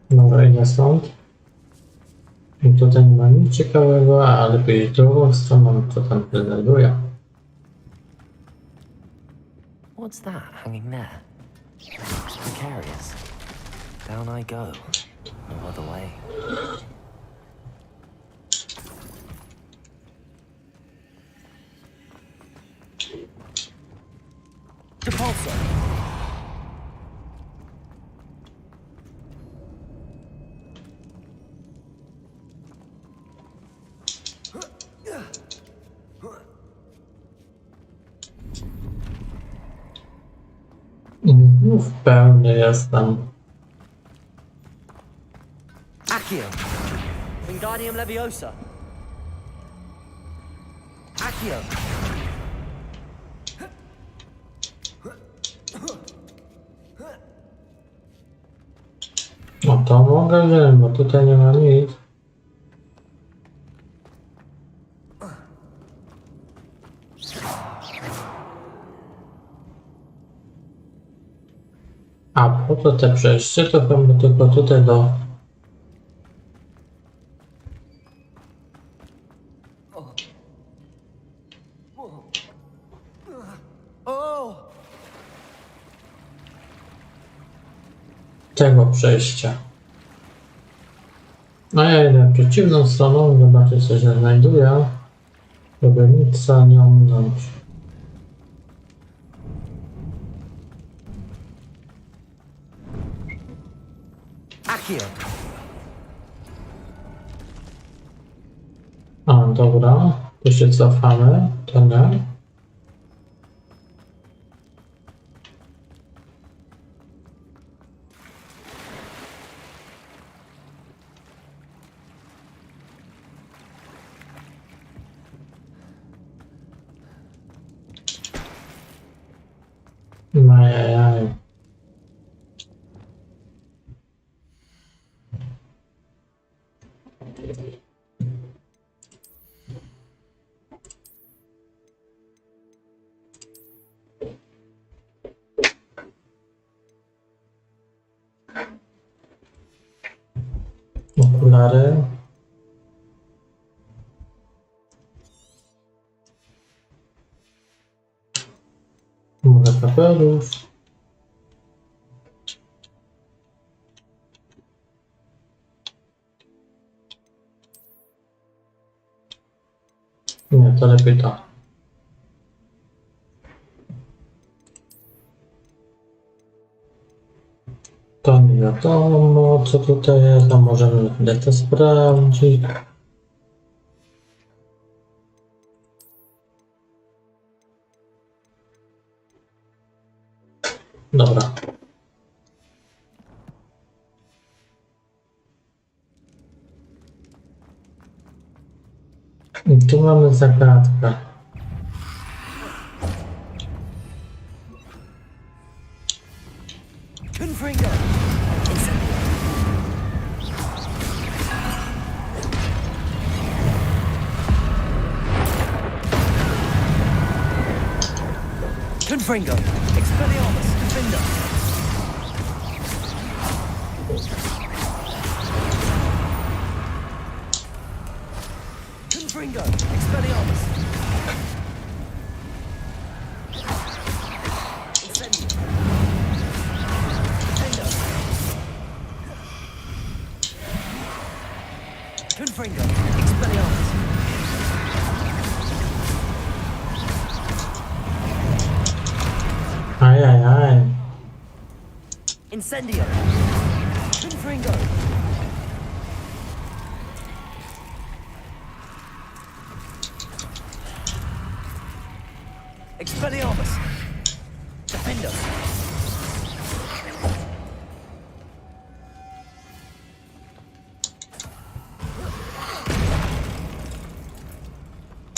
Dobra, idę stąd. I tutaj nie ma nic ciekawego, ale pójść drugą stroną, co tam się znajduje. What's that hanging there? Precarious. Down I go. No other way. Depulso. W pełni jestem. Accio. Wingardium Leviosa. Accio. No to mogę wziąć, bo tutaj nie ma nic. A po to te przejście to chyba tylko tutaj do... tego przejścia. No ja idę przeciwną stroną, zobaczyć co się znajduje, żeby nic nie ominąć. A, dobra, tu się cofamy, to nie. Ajajaj. Okulary. Może papierów. Nie, to lepiej to. To nie wiadomo, co tutaj jest, a możemy to sprawdzić. Dobra. I tu mamy zagadkę. Confringo, Expelliarmus, Defender. Confringo, Expelliarmus. Incendio. Defender. Confringo, Expelliarmus. Ajajaj. Incendio. Confringo. Expelliarmus. Defender.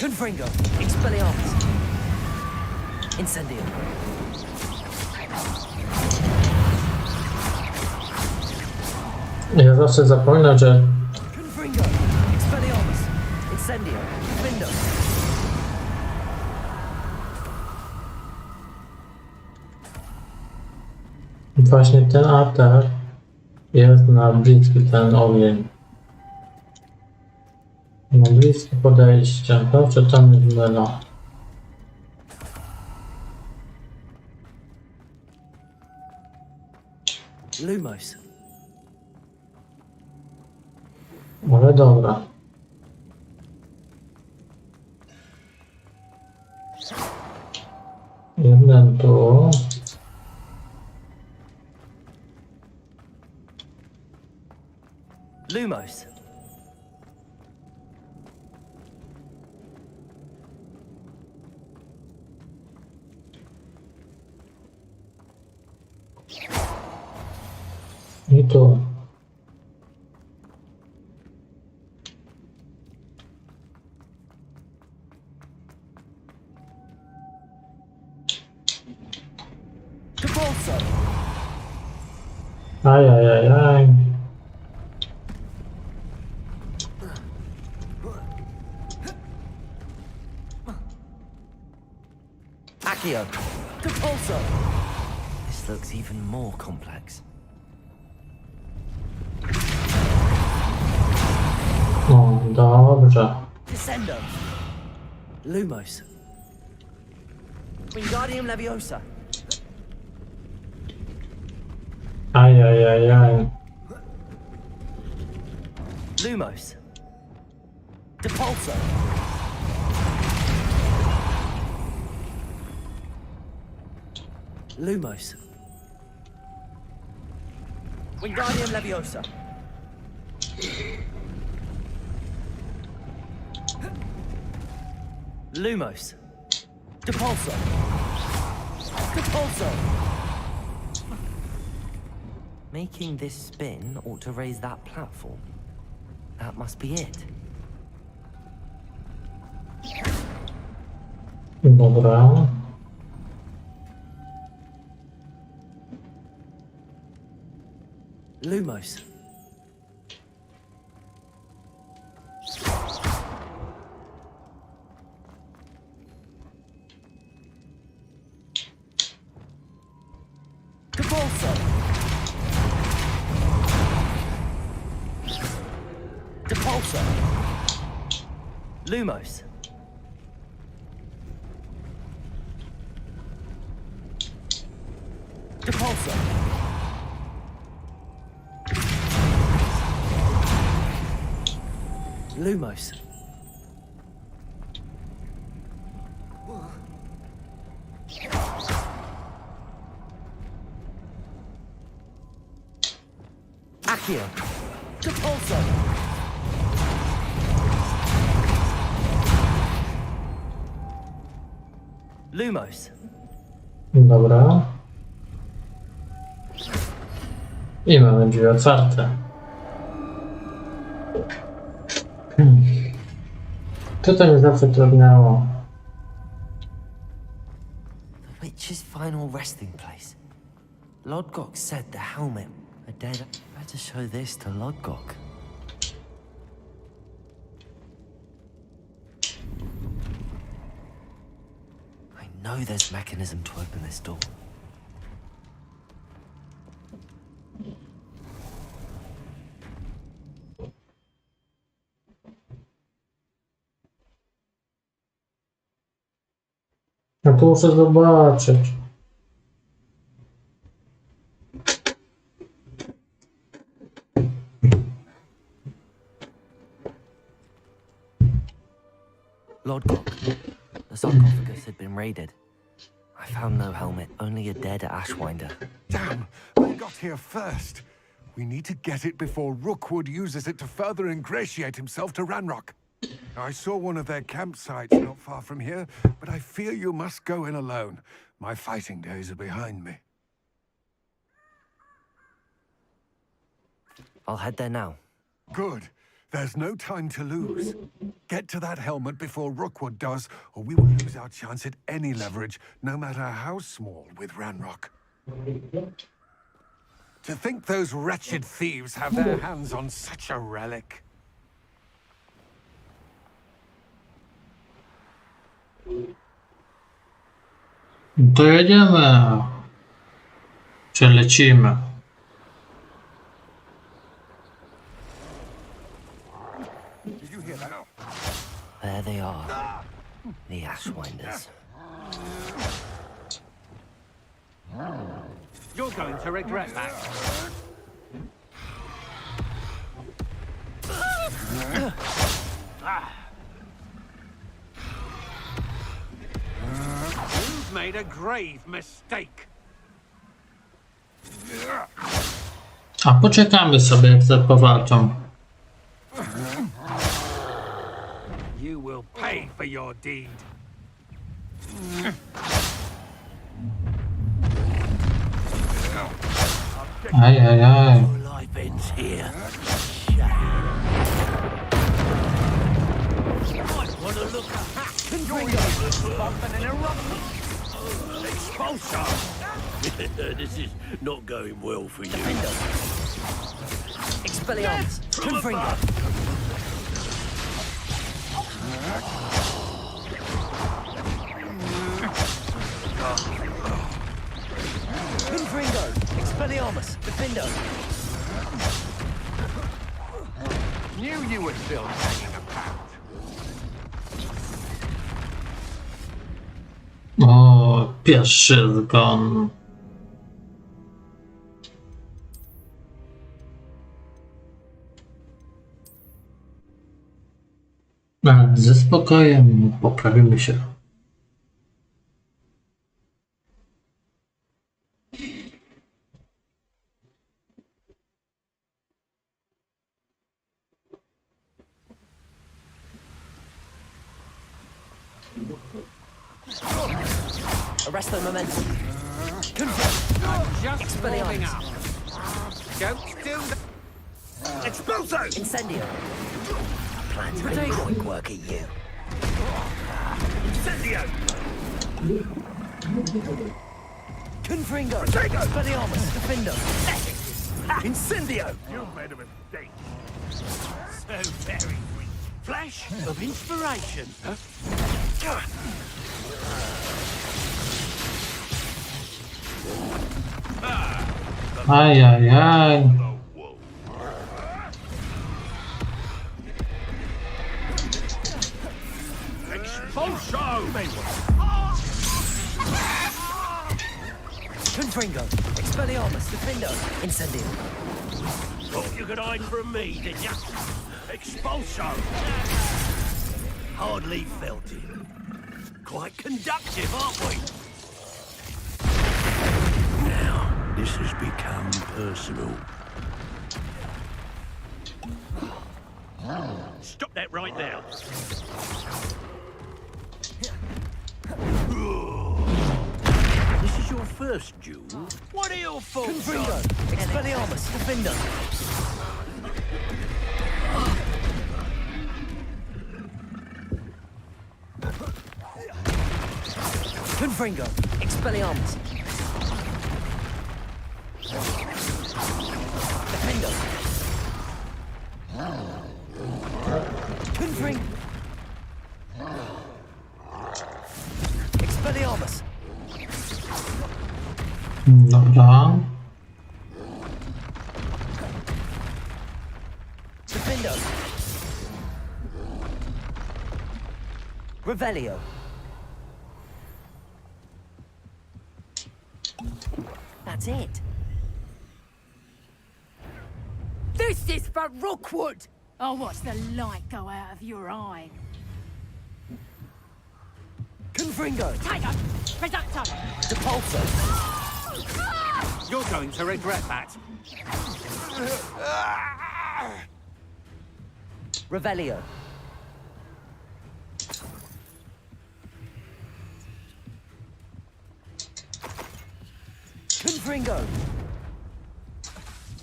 Confringo. Expelliarmus. Incendio. Ja zawsze zapominam, że Confringo. Expelliarmus. Incendio. Defender. właśnie ten atak jest na bliski ten ogień. Na bliskie podejście. Dobrze, tam jest mylą. Lumos. Ale dobra. Jeden tu. Lumos. I tu. Ajajajaj. Accio. Compulso. This looks even more complex. O, dobrze. Descendo. Lumos. Wingardium Leviosa. Ajajajaj. Lumos. Depulso. Lumos. Wingardium Leviosa. Lumos. Depulso. Depulso. Making this spin ought to raise that platform. That must be it. Dobra. Lumos. Depulso. Depulso. Lumos. Depulso. Lumos. Accio. Depulso. Lumos. Dobra. I mamy drzwi otwarte. Tutaj mnie zawsze trudniało. The witch's final resting place. Lodgok said the helmet. I dared to show this to Lodgok. I know there's mechanism to open this door. No to muszę zobaczyć. Lodgok, the sarcophagus had been raided. I found no helmet, only a dead Ashwinder. Damn, I got here first. We need to get it before Rookwood uses it to further ingratiate himself to Ranrock. I saw one of their campsites not far from here, but I fear you must go in alone. My fighting days are behind me. I'll head there now. Good. There's no time to lose. Get to that helmet before Rookwood does, or we will lose our chance at any leverage, no matter how small, with Ranrock. To think those wretched thieves have their hands on such a relic. To jedziemy. Czy lecimy? Did you hear that? There they are, the Ashwinders. You're going to regret that. You've made a grave mistake. A poczekamy sobie, jak za powalczą. You will pay for your deed. Ajajaj. Life ends here. Want to look at that? You're bumping in a rock. Expulsion. This is not going well for you. Expelliarmus! Confringo! Confringo! Expelliarmus! Defendo! Knew you were still hanging about. O, pierwszy zgon. Ale ze spokojem poprawimy się. Arresto momentum. Just warming Expelliarmus! up. Don't do that. Expulso! Incendio! Plan to make quick work at you. Incendio! Confringo! Expelliarmus! Defendo! Incendio! You made a mistake. So very quick. Flash of inspiration. Ajajaj. Confringo, Expelliarmus, Defendo, Incendio. Thought you could hide from me, did ya? Expulso! Hardly felt it. Quite conductive, aren't we? Now, this has become personal. Stop that right now. This is your first duel? What are your faults? Confringo, Expelliarmus, Defendo. Confringo, Expelliarmus. Defendo. Confring. Expelliarmus. Dobra. Defendo. Revelio. That's it. This is for Rookwood! I'll watch the light go out of your eye. Confringo. Tiger! Reducto! Depulso. You're going to regret that. Revelio. Confringo.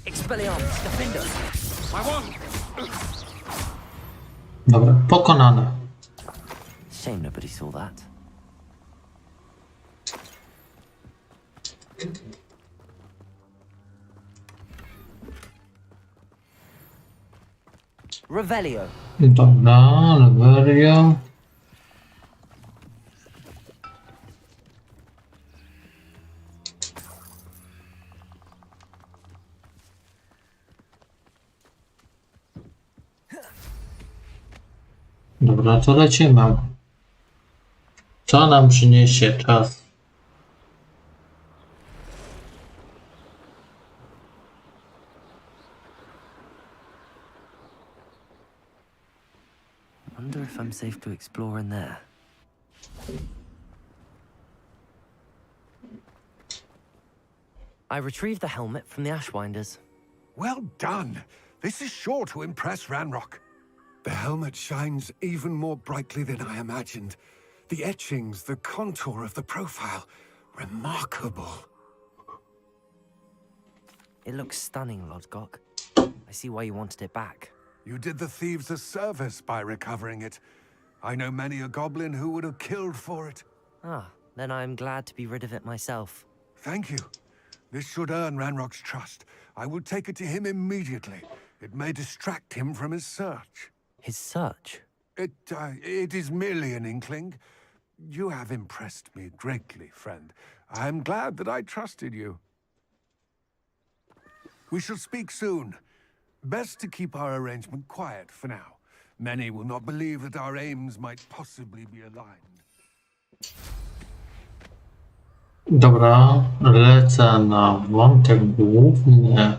Expelliarmus, Defendo. I won. Dobra, pokonane. Shame nobody saw that. Revelio. Dobra, Revelio. Dobra, to lecimy. Co nam przyniesie czas? Wonder if I'm safe to explore in there. I retrieved the helmet from the Ashwinders. Well done. This is sure to impress Ranrock. The helmet shines even more brightly than I imagined. The etchings, the contour of the profile. Remarkable. It looks stunning, Lodgok. I see why you wanted it back. You did the thieves a service by recovering it. I know many a goblin who would have killed for it. Ah, then I'm glad to be rid of it myself. Thank you. This should earn Ranrock's trust. I will take it to him immediately. It may distract him from his search. His search? It is merely an inkling. You have impressed me greatly, friend. I am glad that I trusted you. We shall speak soon. Best to keep our arrangement quiet for now. Many will not believe that our aims might possibly be aligned. Dobra, lecę na wątek główny.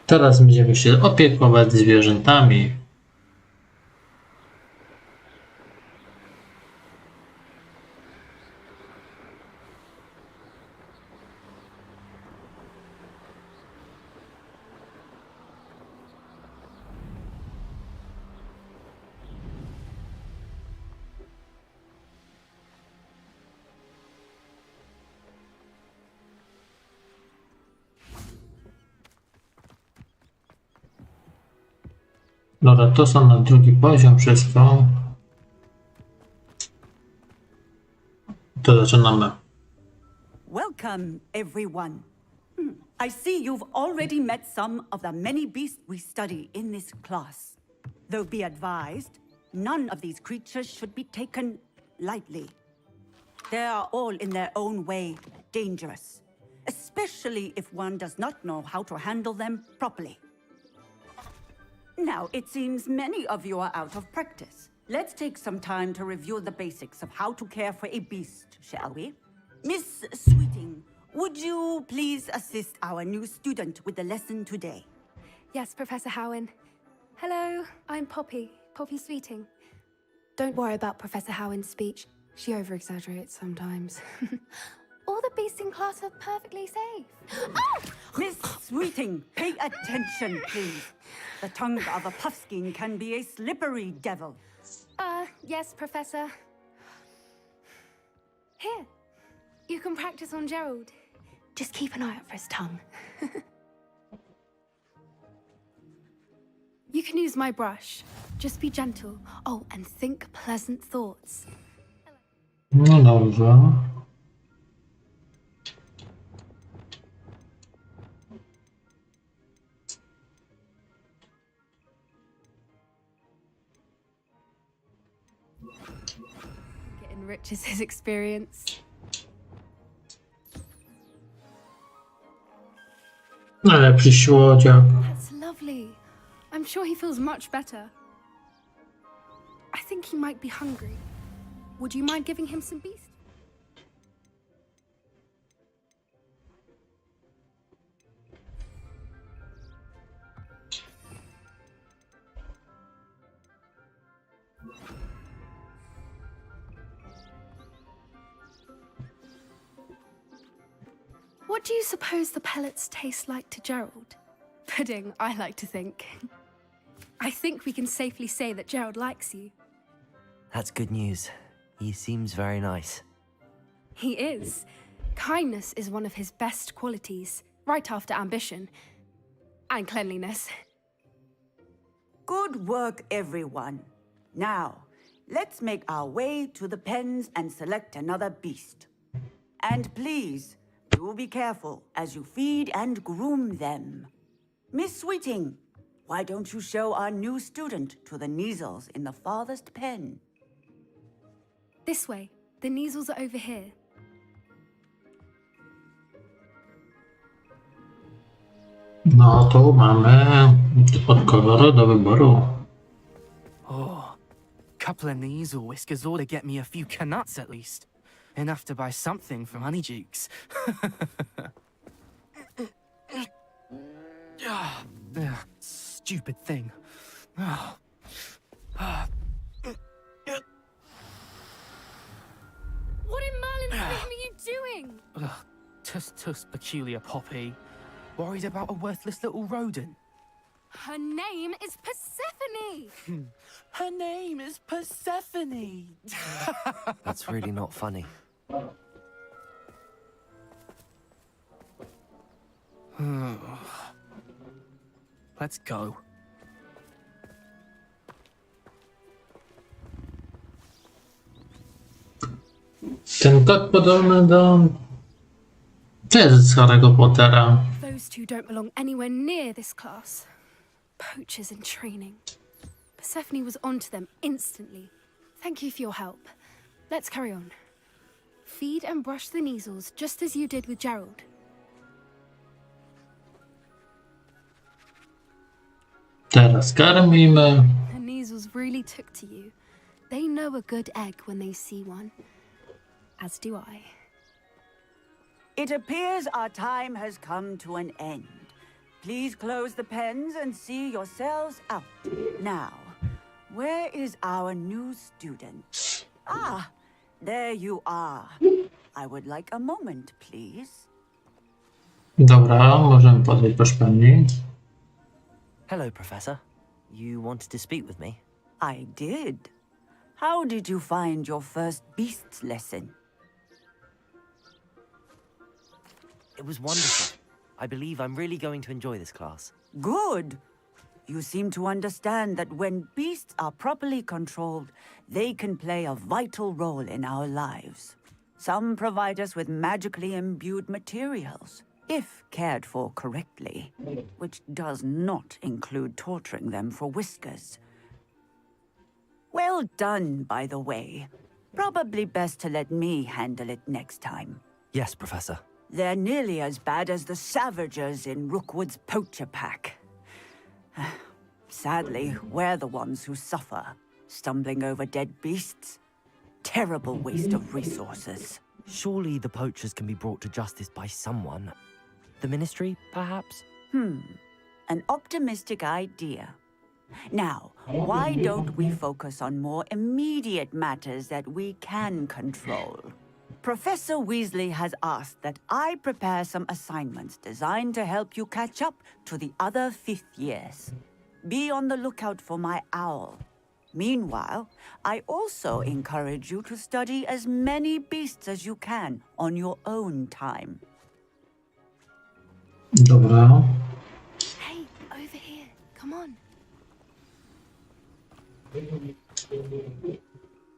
Teraz będziemy się opiekować zwierzętami. Dobra, to są na drugi poziom wszystko. To zaczynamy. Welcome, everyone. I see you've already met some of the many beasts we study in this class. Though be advised, none of these creatures should be taken lightly. They are all in their own way dangerous, especially if one does not know how to handle them properly. Now, it seems many of you are out of practice. Let's take some time to review the basics of how to care for a beast, shall we? Miss Sweeting, would you please assist our new student with the lesson today? Yes, Professor Howen. Hello, I'm Poppy Sweeting. Don't worry about Professor Howen's speech. She over-exaggerates sometimes. All the beasts in class are perfectly safe. Oh! Miss Sweeting, pay attention, please. The tongue of a puffskein can be a slippery devil. Yes, Professor. Here, you can practice on Gerald. Just keep an eye out for his tongue. You can use my brush. Just be gentle. Oh, and think pleasant thoughts. No dobrze. It enriches his experience. Najlepszy siłodziak. That's lovely. I'm sure he feels much better. I think he might be hungry. Would you mind giving him some beast? What do you suppose the pellets taste like to Gerald? Pudding, I like to think. I think we can safely say that Gerald likes you. That's good news. He seems very nice. He is. Kindness is one of his best qualities, right after ambition. And cleanliness. Good work, everyone. Now, let's make our way to the pens and select another beast. And please, do be careful as you feed and groom them. Miss Sweeting, why don't you show our new student to the Neasels in the farthest pen? This way. The Neasels are over here. No tu mamy od koloru do wyboru. Oh, couple of Neasel whiskers ought to get me a few canuts at least. Enough to buy something from Honeydukes. Stupid thing. What in Merlin's name are you doing? Tuss, peculiar Poppy. Worried about a worthless little rodent. Her name is Persephone! Her name is Persephone! That's really not funny. Let's go. Ten kot podobny do... Co jest z Harry'ego Pottera? Those two don't belong anywhere near this class. Poachers in training. Persephone was onto them instantly. Thank you for your help. Let's carry on. Feed and brush the Neasels just as you did with Gerald. Teraz karmimy. The Neasels really took to you. They know a good egg when they see one. As do I. It appears our time has come to an end. Please close the pens and see yourselves out. Now, where is our new student? Ah, there you are. I would like a moment, please. Dobra, możemy podejść do szpeni. Hello, Professor. You wanted to speak with me? I did. How did you find your first beasts lesson? It was wonderful. I believe I'm really going to enjoy this class. Good. You seem to understand that when beasts are properly controlled, they can play a vital role in our lives. Some provide us with magically imbued materials, if cared for correctly, which does not include torturing them for whiskers. Well done, by the way. Probably best to let me handle it next time. Yes, Professor. They're nearly as bad as the Savagers in Rookwood's poacher pack. Sadly, we're the ones who suffer, stumbling over dead beasts. Terrible waste of resources. Surely the poachers can be brought to justice by someone. The Ministry, perhaps? An optimistic idea. Now, why don't we focus on more immediate matters that we can control? Professor Weasley has asked that I prepare some assignments designed to help you catch up to the other 5th years. Be on the lookout for my owl. Meanwhile, I also encourage you to study as many beasts as you can on your own time. Dobra. Hey, over here. Come on.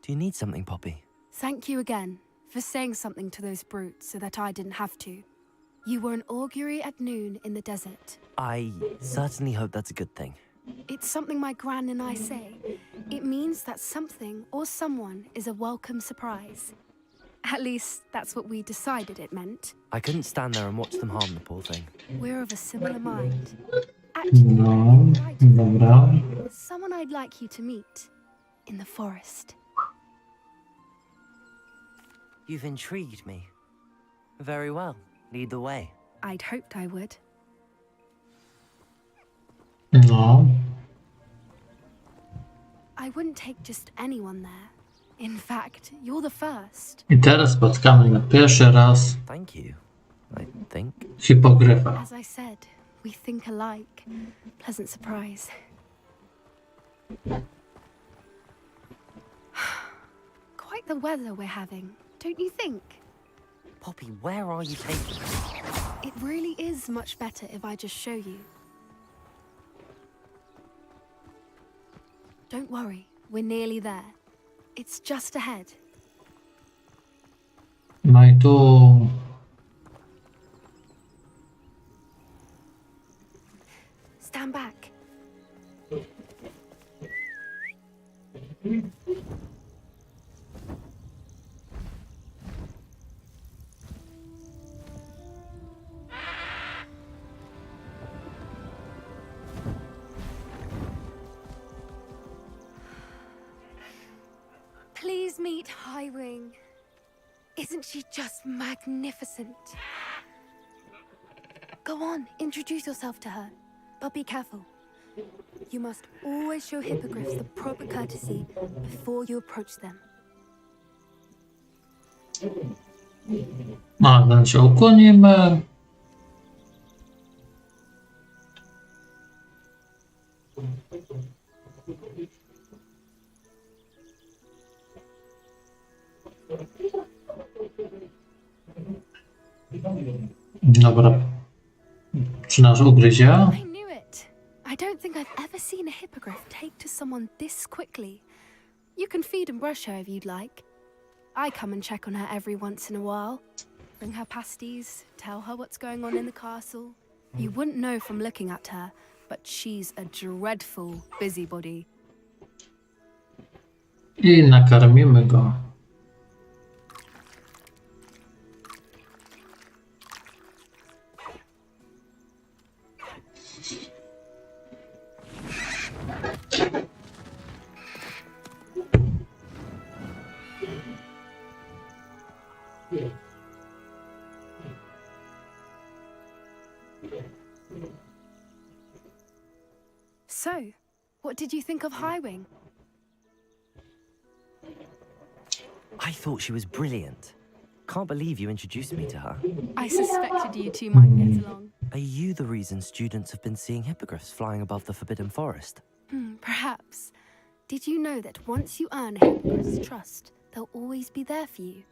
Do you need something, Poppy? Thank you again for saying something to those brutes so that I didn't have to. You were an augury at noon in the desert. I certainly hope that's a good thing. It's something my gran and I say. It means that something or someone is a welcome surprise. At least, that's what we decided it meant. I couldn't stand there and watch them harm the poor thing. We're of a similar mind. Actually, No, dobra. there's someone I'd like you to meet in the forest. You've intrigued me. Very well. Lead the way. I'd hoped I would. No. I wouldn't take just anyone there. In fact, you're the first. I teraz spotkamy na pierwszy raz Thank you, I think. hipogryfa. As I said, we think alike. Pleasant surprise. Quite the weather we're having, don't you think? Poppy, where are you taking me? It really is much better if I just show you. Don't worry, we're nearly there. It's just ahead. No i tu... Stand back. Please meet Highwing. Isn't she just magnificent? Go on, introduce yourself to her. But be careful. You must always show hippogriffs the proper courtesy before you approach them. A, zanim się ukłonimy. Dobra. Czy nas ugryzie? I knew it. I don't think I've ever seen a hippogriff take to someone this quickly. You can feed and brush her if you'd like. I come and check on her every once in a while. Bring her pasties, tell her what's going on in the castle. You wouldn't know from looking at her, but she's a dreadful busybody. I nakarmimy go. So, what did you think of Highwing? I thought she was brilliant. Can't believe you introduced me to her. I suspected you two might get along. Are you the reason students have been seeing hippogriffs flying above the Forbidden Forest? Perhaps. Did you know that once you earn a hippogriff's trust, they'll always be there for you?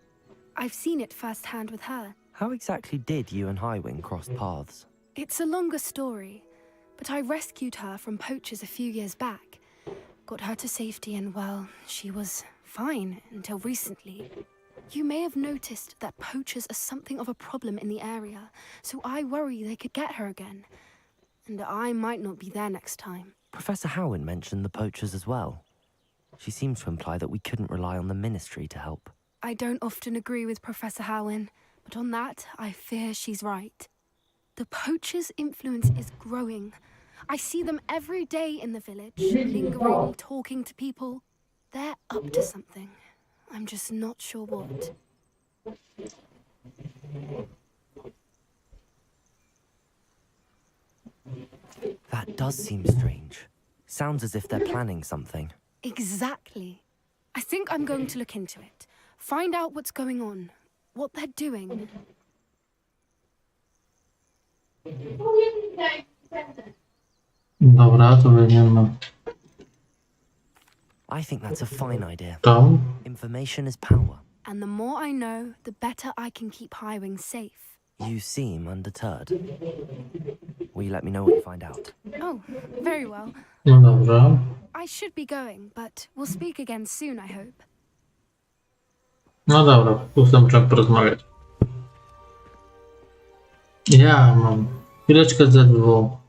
I've seen it firsthand with her. How exactly did you and Highwing cross paths? It's a longer story, but I rescued her from poachers a few years back. Got her to safety and, well, she was fine until recently. You may have noticed that poachers are something of a problem in the area, so I worry they could get her again. And I might not be there next time. Professor Howin mentioned the poachers as well. She seems to imply that we couldn't rely on the Ministry to help. I don't often agree with Professor Howin, but on that, I fear she's right. The poachers' influence is growing. I see them every day in the village, lingering, talking to people. They're up to something. I'm just not sure what. That does seem strange. Sounds as if they're planning something. Exactly. I think I'm going to look into it. Find out what's going on, what they're doing. Dobra, to wymienimy I think that's a fine idea. to. Information is power. And the more I know, the better I can keep Highwing safe. You seem undeterred. Will you let me know what you find out? Oh, very well. No dobra. I should be going, but we'll speak again soon, I hope. No dobra, postępczę porozmawiać. Ja mam chwileczkę ze dwóch.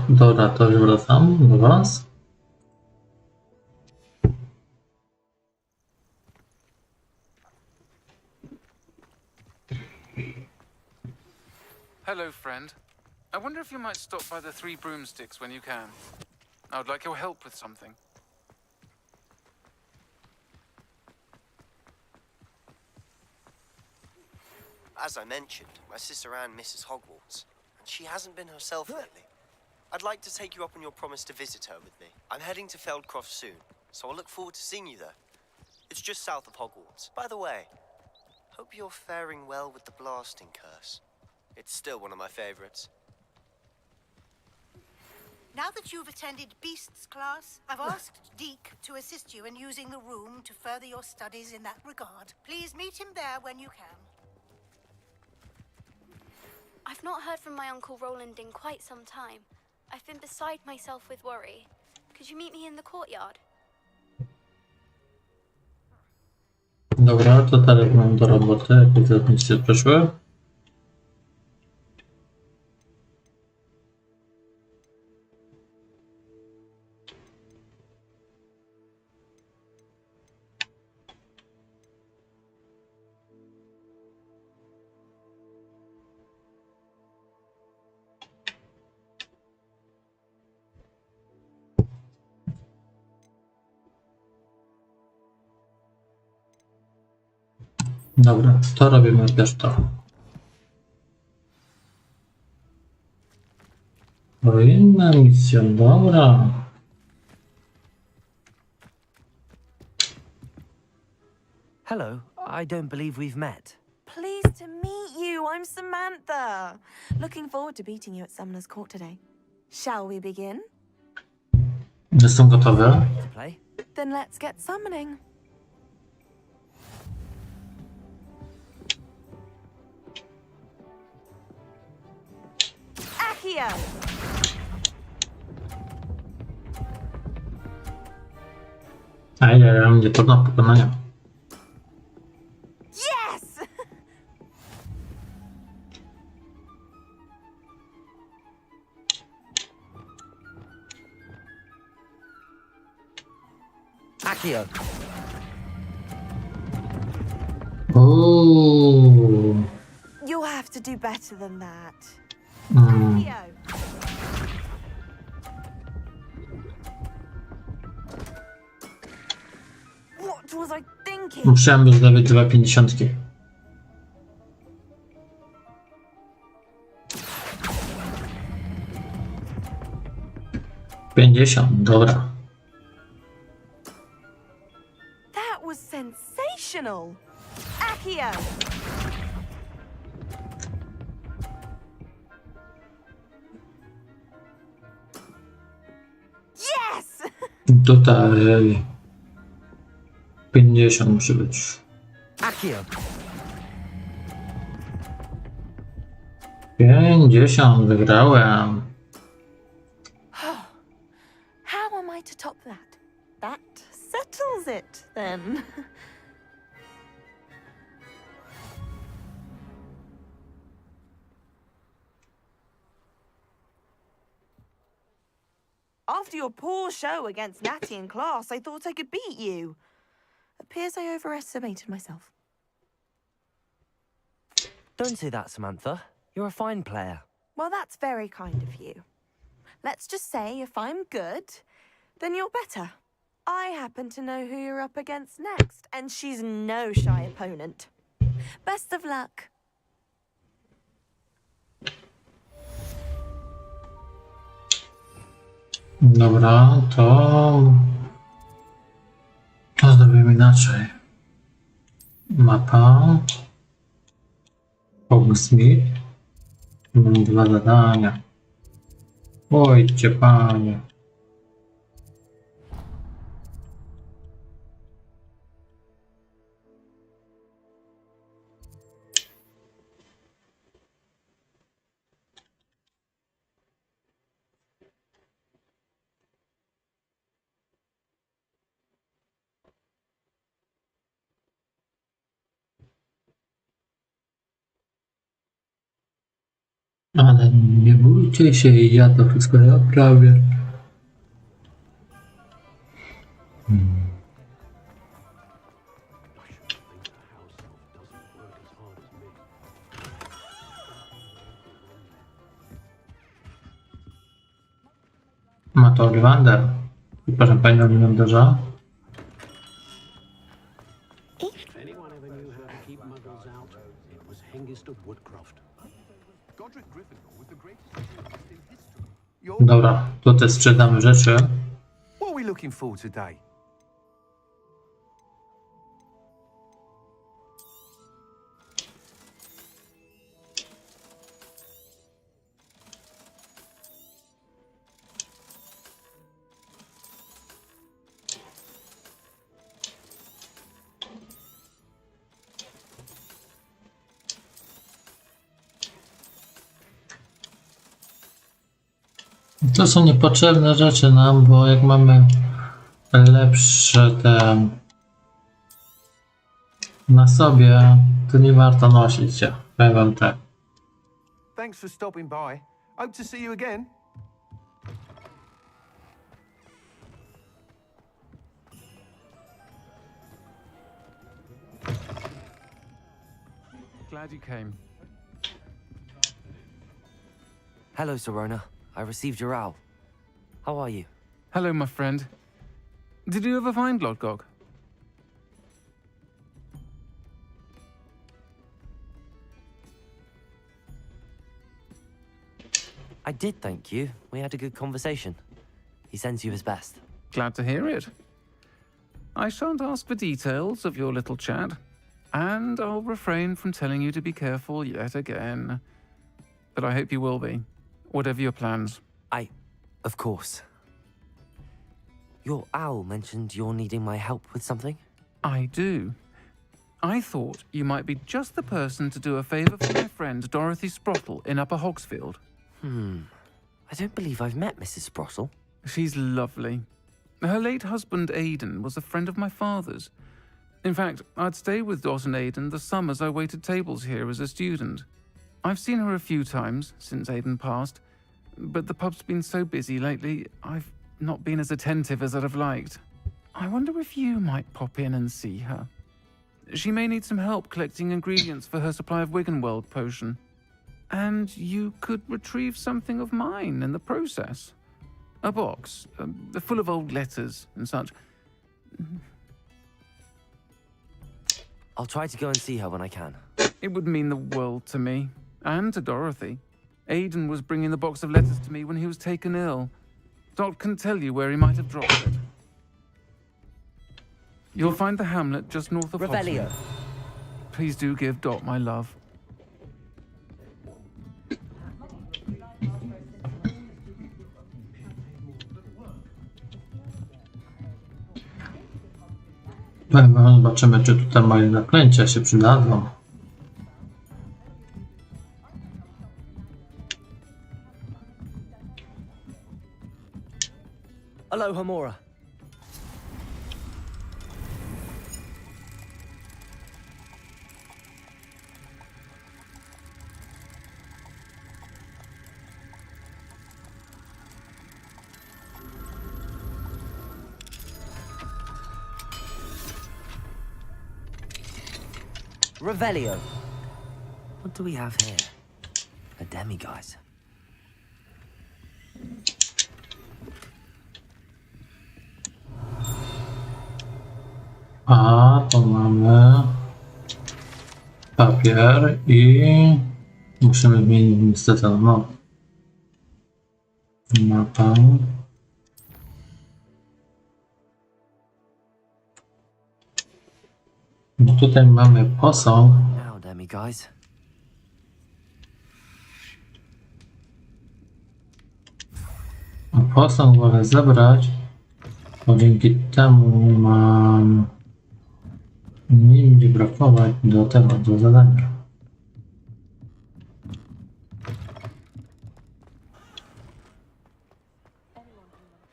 Dobra, to już wracam do was. Hello, friend. I wonder if you might stop by the Three Broomsticks when you can. I would like your help with something. As I mentioned, my sister Anne misses Hogwarts, and she hasn't been herself lately. I'd like to take you up on your promise to visit her with me. I'm heading to Feldcroft soon, so I'll look forward to seeing you there. It's just south of Hogwarts. By the way, hope you're faring well with the blasting curse. It's still one of my favorites. Now that you've attended Beasts class, I've asked Deke to assist you in using the room to further your studies in that regard. Please meet him there when you can. I've not heard from my Uncle Roland in quite some time. I've been beside myself with worry. Could you meet me in the courtyard? Dobra, to teraz mam do roboty, jakie zadnicy przeszły. Dobra, to robimy też to. Inna misja, dobra. Hello, I don't believe we've met. Pleased to meet you. I'm Samantha. Looking forward to beating you at Summoner's Court today. Shall we begin? Jestem gotowy. To play? Then let's get summoning. Accio! Ajajaj, nie trudno pokonania. Yes! Accio! Oh. You'll have to do better than that. Mm. Accio! What was I thinking? Musiałem zdobyć 2,50. Dobra. That was sensational. Accio! Yes! Tutaj 50 musi być. Accio! 50, wygrałem. How am I to top that? That settles it, then. After your poor show against Natty in class, I thought I could beat you. Appears I overestimated myself. Don't say that, Samantha. You're a fine player. Well, that's very kind of you. Let's just say if I'm good, then you're better. I happen to know who you're up against next, and she's no shy opponent. Best of luck. Dobra, to zrobimy inaczej. Mapa. Hogwarts Mystery. Mam 2 zadania. Ojcie panie. Ale nie bójcie się, ja to wszystko naprawię. Ma to Oliwander. Proszę panią Oliwanderza. Dobra, tutaj sprzedamy rzeczy. What are we looking for today? To są niepotrzebne rzeczy nam, bo jak mamy lepsze te na sobie, to nie warto nosić się. Powiem wam tak. Thanks for stopping by. Hope to see you again. Glad you came. Hello, Sirona. I received your owl. How are you? Hello, my friend. Did you ever find Lodgok? I did, thank you. We had a good conversation. He sends you his best. Glad to hear it. I shan't ask for details of your little chat, and I'll refrain from telling you to be careful yet again. But I hope you will be, whatever your plans. Of course. Your owl mentioned you're needing my help with something? I do. I thought you might be just the person to do a favor for my friend Dorothy Sprottle in Upper Hogsfield. I don't believe I've met Mrs. Sprottle. She's lovely. Her late husband Aidan was a friend of my father's. In fact, I'd stay with Dot and Aidan the summers I waited tables here as a student. I've seen her a few times since Aidan passed, but the pub's been so busy lately, I've not been as attentive as I'd have liked. I wonder if you might pop in and see her. She may need some help collecting ingredients for her supply of Wiggenweld potion. And you could retrieve something of mine in the process. A box, full of old letters and such. I'll try to go and see her when I can. It would mean the world to me, and to Dorothy. Aidan was bringing the box of letters to me when he was taken ill. Dot can tell you where he might have dropped it. You'll find the hamlet just north of Revelio. Hogsfield. Please do give Dot my love. Zobaczymy, czy tutaj moje naklęcia się przydadzą. Aloha, Mora. Revelio. What do we have here? A demiguise. A, to mamy papier i musimy wymienić niestety no. Mapa. No tutaj mamy posąg. Now, demiguise. A posąg wolę zebrać, bo dzięki temu mam nie będzie brakować do tego, do zadania.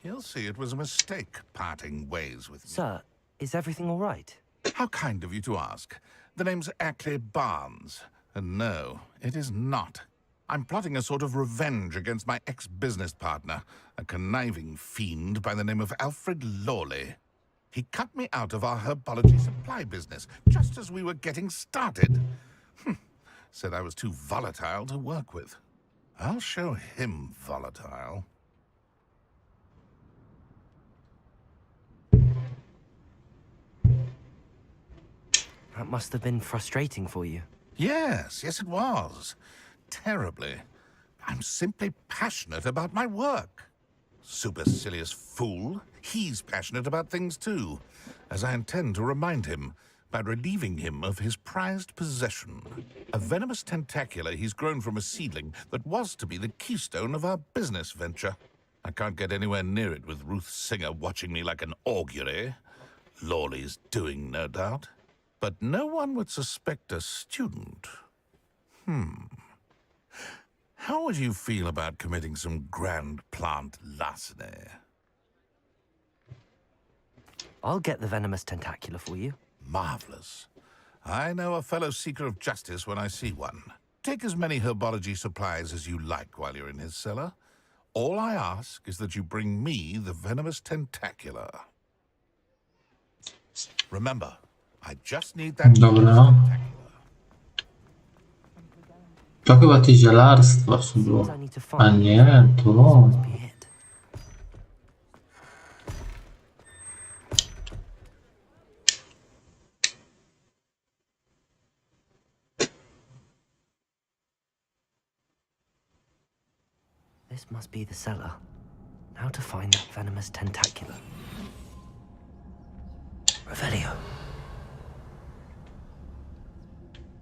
You'll see it was a mistake parting ways with me. Sir, is everything all right? How kind of you to ask. The name's Ackley Barnes. And no, it is not. I'm plotting a sort of revenge against my ex-business partner, a conniving fiend by the name of Alfred Lawley. He cut me out of our herbology supply business just as we were getting started. Said I was too volatile to work with. I'll show him volatile. That must have been frustrating for you. Yes, it was. Terribly. I'm simply passionate about my work. Supercilious fool. He's passionate about things too, as I intend to remind him by relieving him of his prized possession. A venomous tentacula he's grown from a seedling that was to be the keystone of our business venture. I can't get anywhere near it with Ruth Singer watching me like an augury. Lawley's doing, no doubt. But no one would suspect a student. How would you feel about committing some grand plant larceny? I'll get the venomous tentacula for you. Marvelous. I know a fellow seeker of justice when I see one. Take as many herbology supplies as you like while you're in his cellar. All I ask is that you bring me the venomous tentacular. Remember, I just need that. Dobra. To chyba te zielarstwa było. A nie, to... This must be the cellar. How to find that venomous tentacular? Revelio.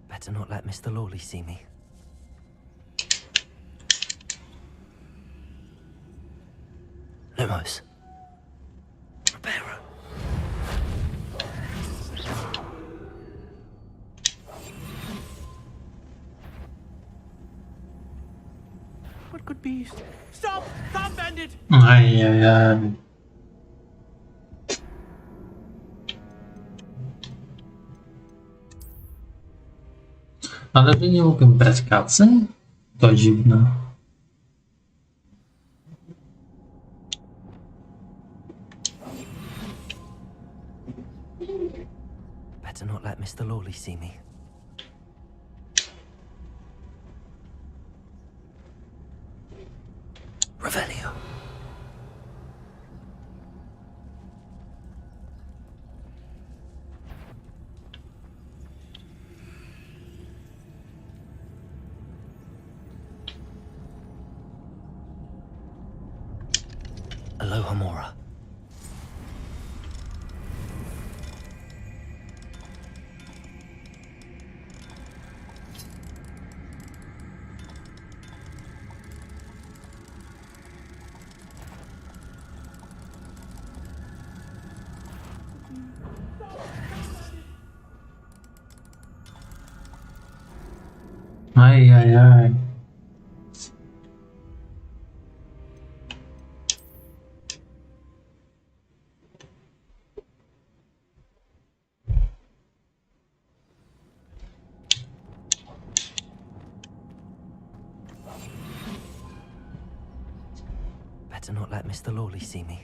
Better not let Mr. Lawley see me. Lumos. Reparo. What could be? Stop! Stop, bandit! Ajajaj. Ale że nie mogłem brać kacy? To dziwne. Better not let Mr. Lawley see me. Revelio. Aloha Mora. Ajajaj. Better not let Mr. Lawley see me.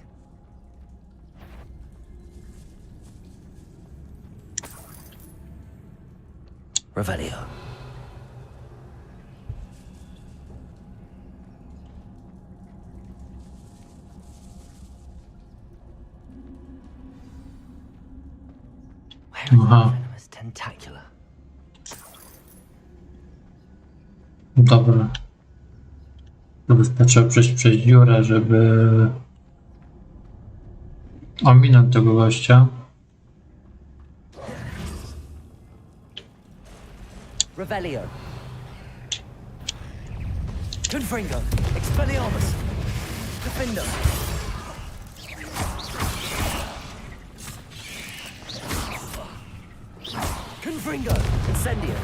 Revelio. Aha. Tentacular. Dobra. To wystarczyło przejść przez dziurę, żeby ominąć tego gościa. Revelio. Confringo. Expelliarmus. Defendo. Confringo. Incendio.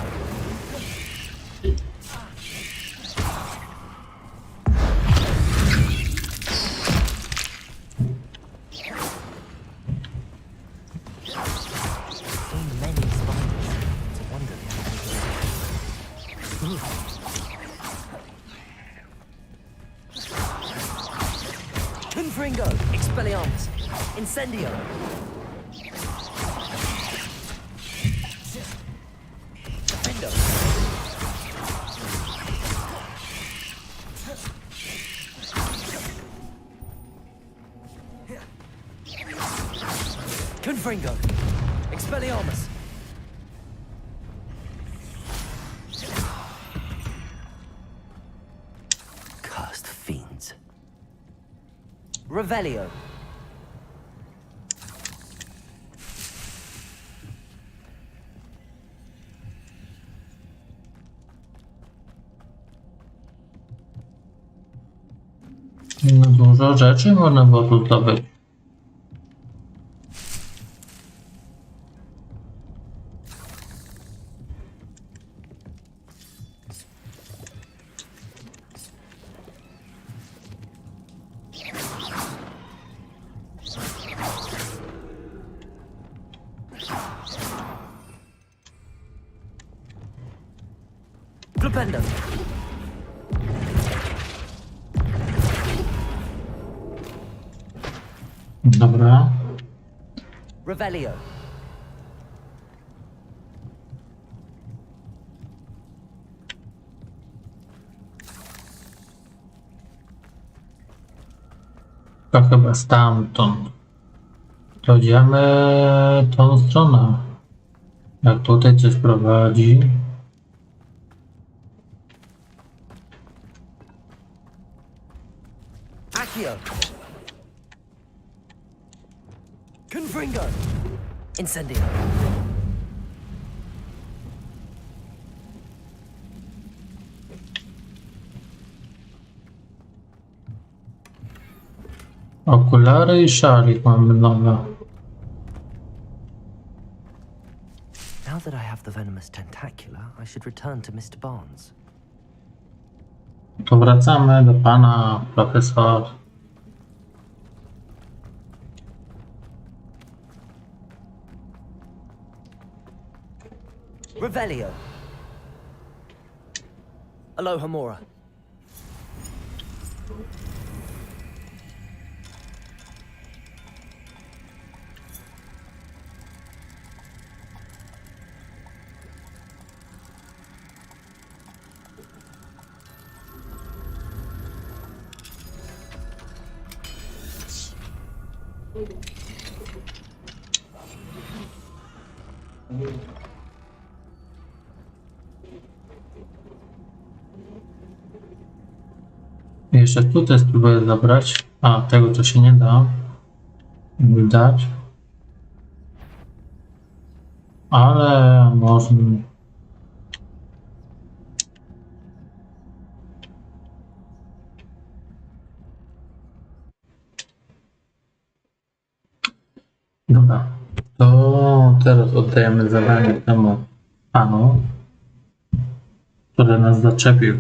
Confringo. Expelliarmus. Incendio. Defendo. Confringo. Expelliarmus. Cursed fiends. Revelio. No dużo rzeczy można było tu zdobyć. Flipendo. Dobra. Revelio. To chyba stamtąd. To idziemy tą stronę. Jak tutaj coś prowadzi. Accio. Confringo. Incendio. Okulary i szalik mamy nowe. Now that I have the venomous tentacula, I should return to Mr. Barnes. To wracamy do pana profesora. Revelio. Aloha Mora. Jeszcze tutaj spróbuję zabrać. A, tego to się nie da. Widać. Ale można. Dobra. To teraz oddajemy zadanie temu panu, który nas zaczepił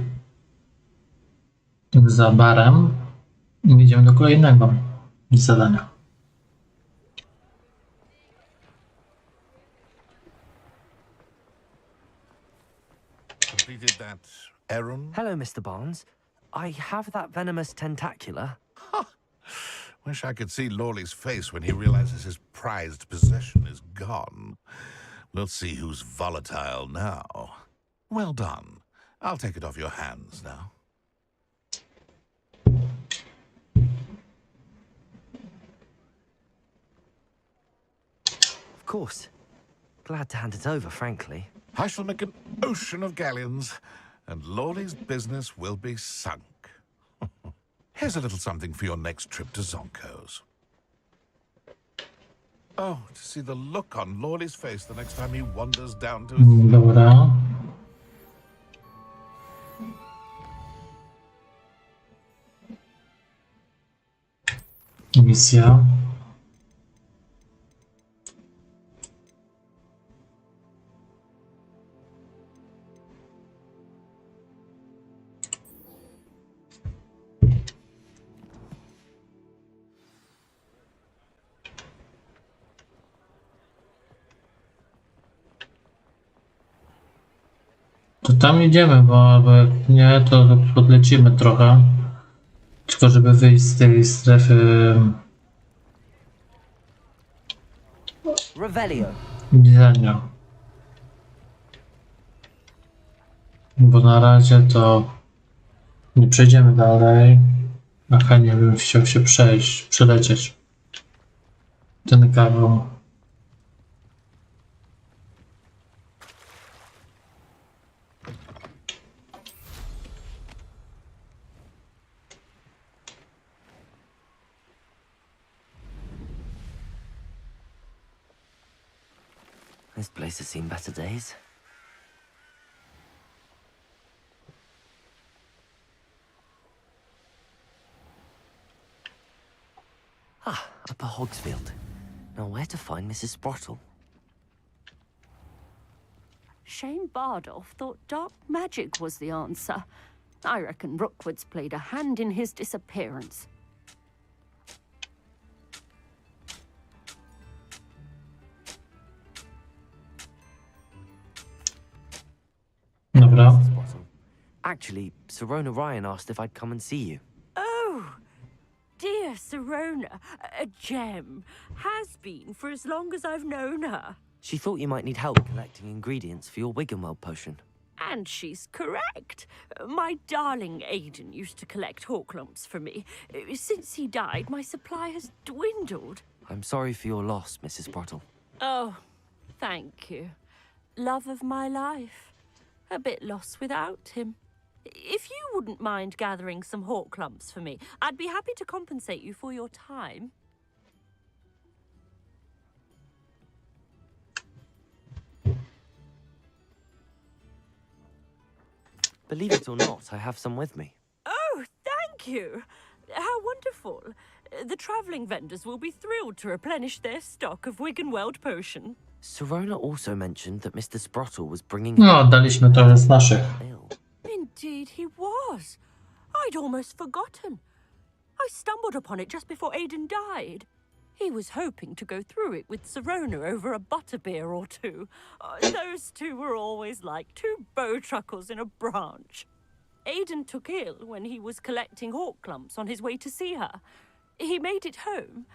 za barem i idziemy do kolejnego zadania. Completed that errand? Hello, Mr. Barnes. I have that venomous tentacula. Wish I could see Lawley's face when he realizes his prized possession is gone. We'll see who's volatile now. Well done. I'll take it off your hands now. Of course. Glad to hand it over, frankly. I shall make an ocean of galleons, and Lawley's business will be sunk. Here's a little something for your next trip to Zonko's. Oh, to see the look on Lawley's face the next time he wanders down to his... Dobra. Misja. To tam idziemy, bo jak nie, to podlecimy trochę. Tylko żeby wyjść z tej strefy Revelio. widzenia. Bo na razie to nie przejdziemy dalej. A chętnie bym chciał się przelecieć ten kawał. This place has seen better days. Ah, Upper Hogsfield. Now where to find Mrs. Sprottle? Shane Bardolph thought dark magic was the answer. I reckon Rookwood's played a hand in his disappearance. Dobra. Actually, Sirona Ryan asked if I'd come and see you. Oh, dear Sirona, a gem. Has been for as long as I've known her. She thought you might need help collecting ingredients for your Wiggenweld potion. And she's correct. My darling Aiden used to collect Horklumps for me. Since he died, my supply has dwindled. I'm sorry for your loss, Mrs. Brottle. Oh, thank you. Love of my life. A bit lost without him. If you wouldn't mind gathering some Horklumps for me, I'd be happy to compensate you for your time. Believe it or not, I have some with me. Oh, thank you. How wonderful. The travelling vendors will be thrilled to replenish their stock of Wiggenweld potion. Sirona also mentioned that Mr. Sprottle was bringing... No, oddaliśmy to z naszych. Indeed he was. I'd almost forgotten. I stumbled upon it just before Aiden died. He was hoping to go through it with Sirona over a butterbeer or two. Those two were always like two bowtruckles in a branch. Aiden took ill when he was collecting Horklumps on his way to see her. He made it home,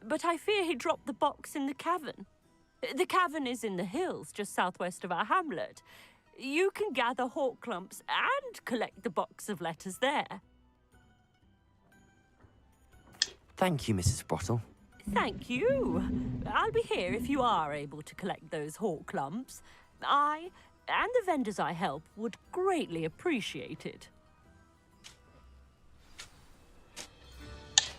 but I fear he dropped the box in the cavern. The cavern is in the hills just southwest of our hamlet. You can gather Horklumps and collect the box of letters there. Thank you, Mrs. Brottle. Thank you. I'll be here if you are able to collect those Horklumps. I and the vendors I help would greatly appreciate it.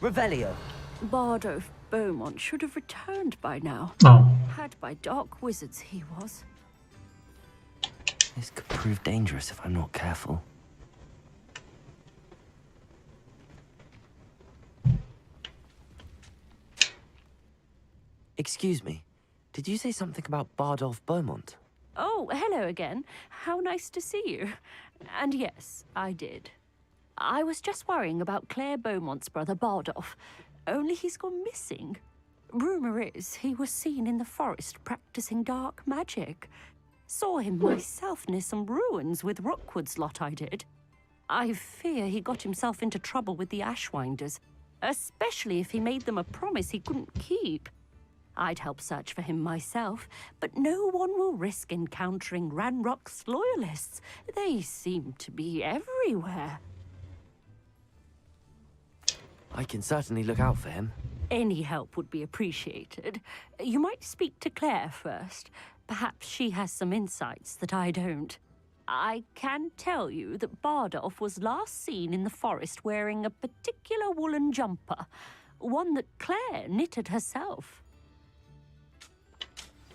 Revelio. Bardolph Beaumont should have returned by now. Oh. Had by dark wizards he was. This could prove dangerous if I'm not careful. Excuse me, did you say something about Bardolph Beaumont? Oh, hello again. How nice to see you. And yes, I did. I was just worrying about Claire Beaumont's brother Bardolph, only he's gone missing. Rumour is he was seen in the forest practicing dark magic. Saw him myself near some ruins with Rookwood's lot I did. I fear he got himself into trouble with the Ashwinders, especially if he made them a promise he couldn't keep. I'd help search for him myself, but no one will risk encountering Ranrock's loyalists. They seem to be everywhere. I can certainly look out for him. Any help would be appreciated. You might speak to Claire first. Perhaps she has some insights that I don't. I can tell you that Bardolph was last seen in the forest wearing a particular woolen jumper, one that Claire knitted herself.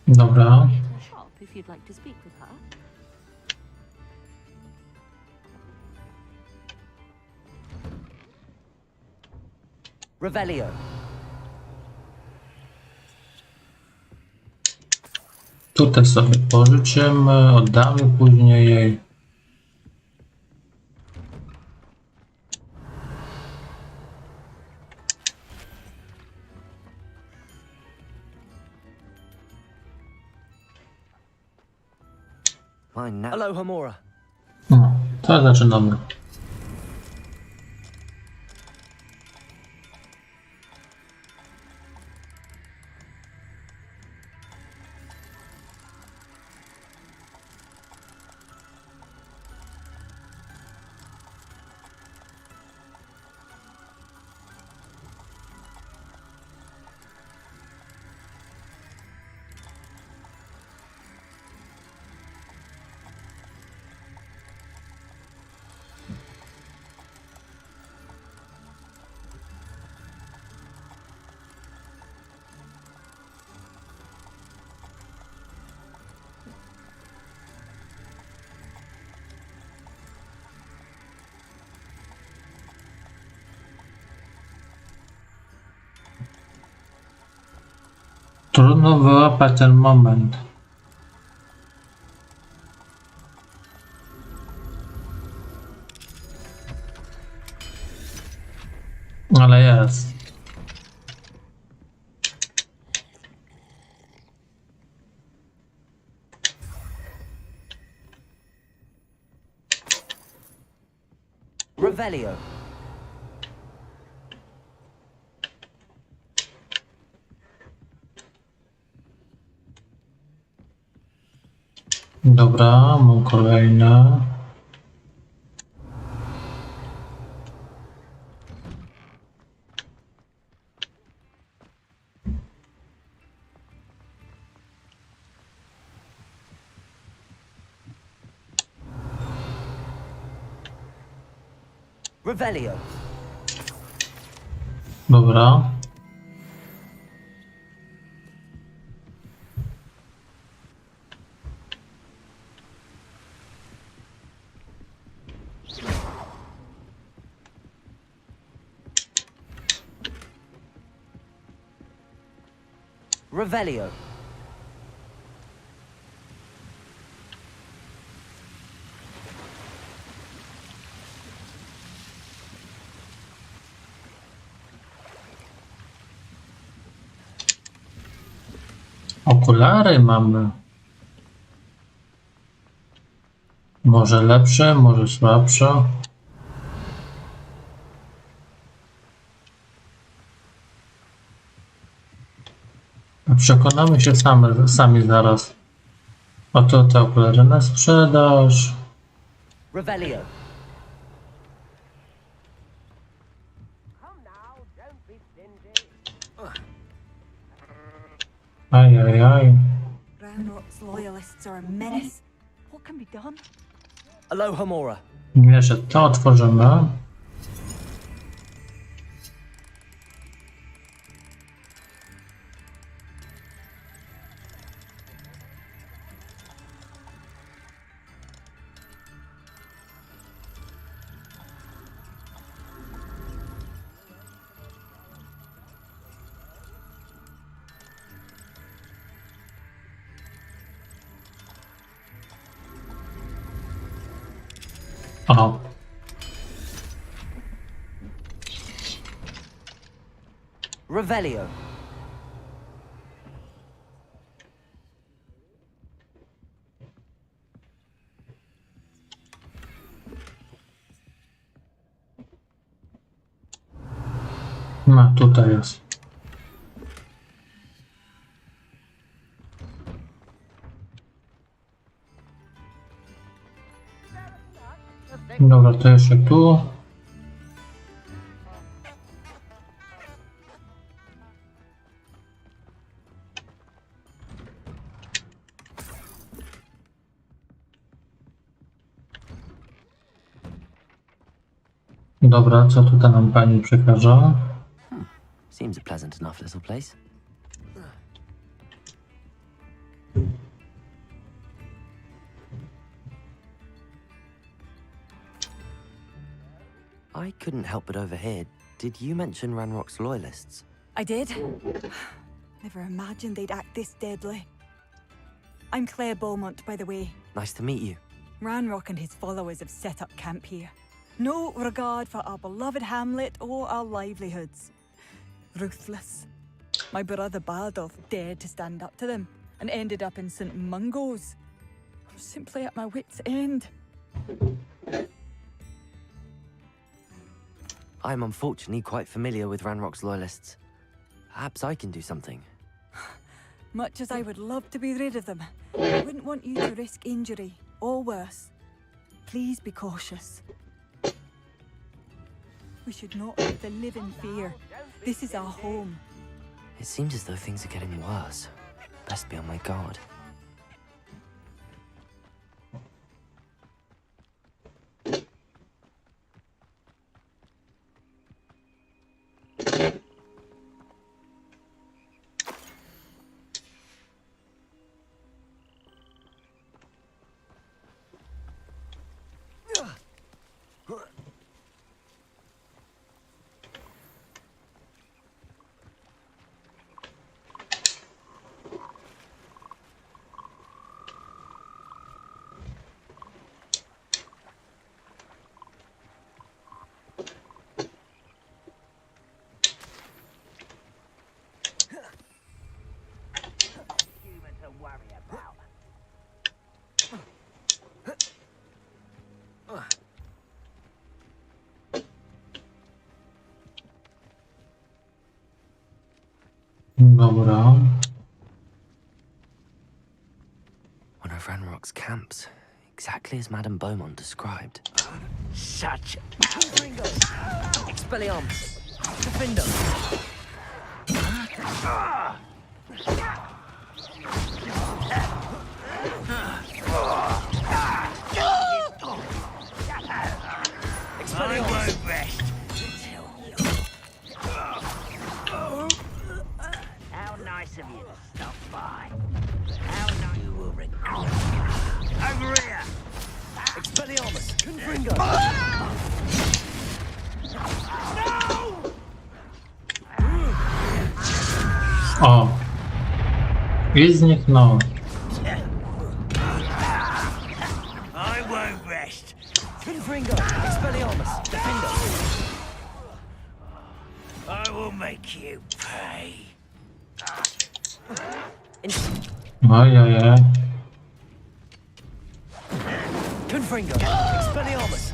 Dobra. Shop if you'd like to speak with her. Revelio. Tutaj sobie pożyczymy, oddamy później jej. Hello, Hamora. No, to zaczynamy. Trudno wyłapać ten moment. Ale jest. Revelio. Dobra, mam kolejne. Revelio. Dobra. Revelio. Okulary mamy. Może lepsze, może słabsze. Przekonamy się sami zaraz. Oto te okulary na sprzedaż. Revelio. Ajajaj. Ranrock's loyalists are a menace. What can be done? Aloha Mora. Jeszcze to otworzymy. Aha. Revelio. No, tutaj jest. Dobra, to jeszcze tu. Dobra, co tutaj nam pani przekaże? Seems a pleasant enough little place. I couldn't help but overhear. Did you mention Ranrock's loyalists? I did. Never imagined they'd act this deadly. I'm Claire Beaumont, by the way. Nice to meet you. Ranrock and his followers have set up camp here. No regard for our beloved hamlet or our livelihoods. Ruthless. My brother Bardolph dared to stand up to them and ended up in St. Mungo's. I'm simply at my wit's end. I'm unfortunately quite familiar with Ranrock's loyalists. Perhaps I can do something. Much as I would love to be rid of them, I wouldn't want you to risk injury, or worse. Please be cautious. We should not have to live in fear. This is our home. It seems as though things are getting worse. Best be on my guard. Dobra. One of Ranrock's camps, exactly as Madame Beaumont described. Such Expelliarmus. Defender. I won't rest. How nice of you to stop by. How nice you will regret. Over here. Expelliarmus. Confringo. O! I zniknął. I won't rest. Confringo. Expelliarmus. Defender. I will make you pay. Ojej. Confringo. Expelliarmus.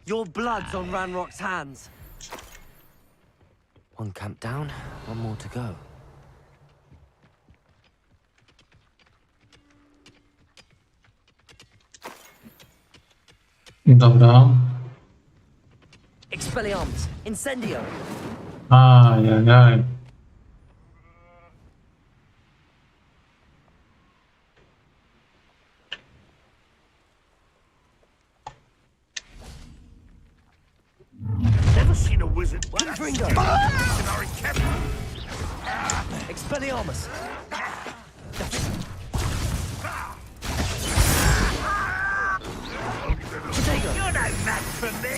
Your blood's on Ranrock's hands. One camp down, one more to go. Dobra. Expelliarmus. Incendio. Ajajaj. Never seen a wizard. Confringo. Expelliarmus. You're no match for me.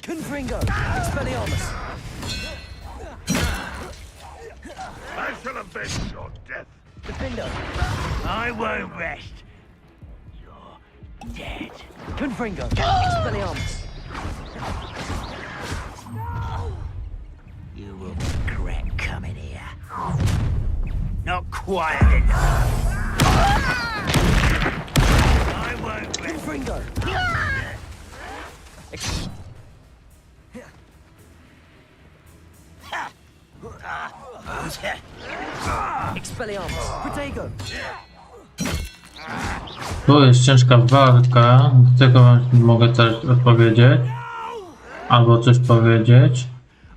Confringo. Expelliarmus. I shall avenge your death. Defender. I won't rest. You're dead. Confringo. Expelliarmus. You will regret coming here. Not quiet enough. I won't rest. Confringo. Expelliarmus. Protego. Tu jest ciężka walka. Do tego wam mogę też odpowiedzieć. Albo coś powiedzieć.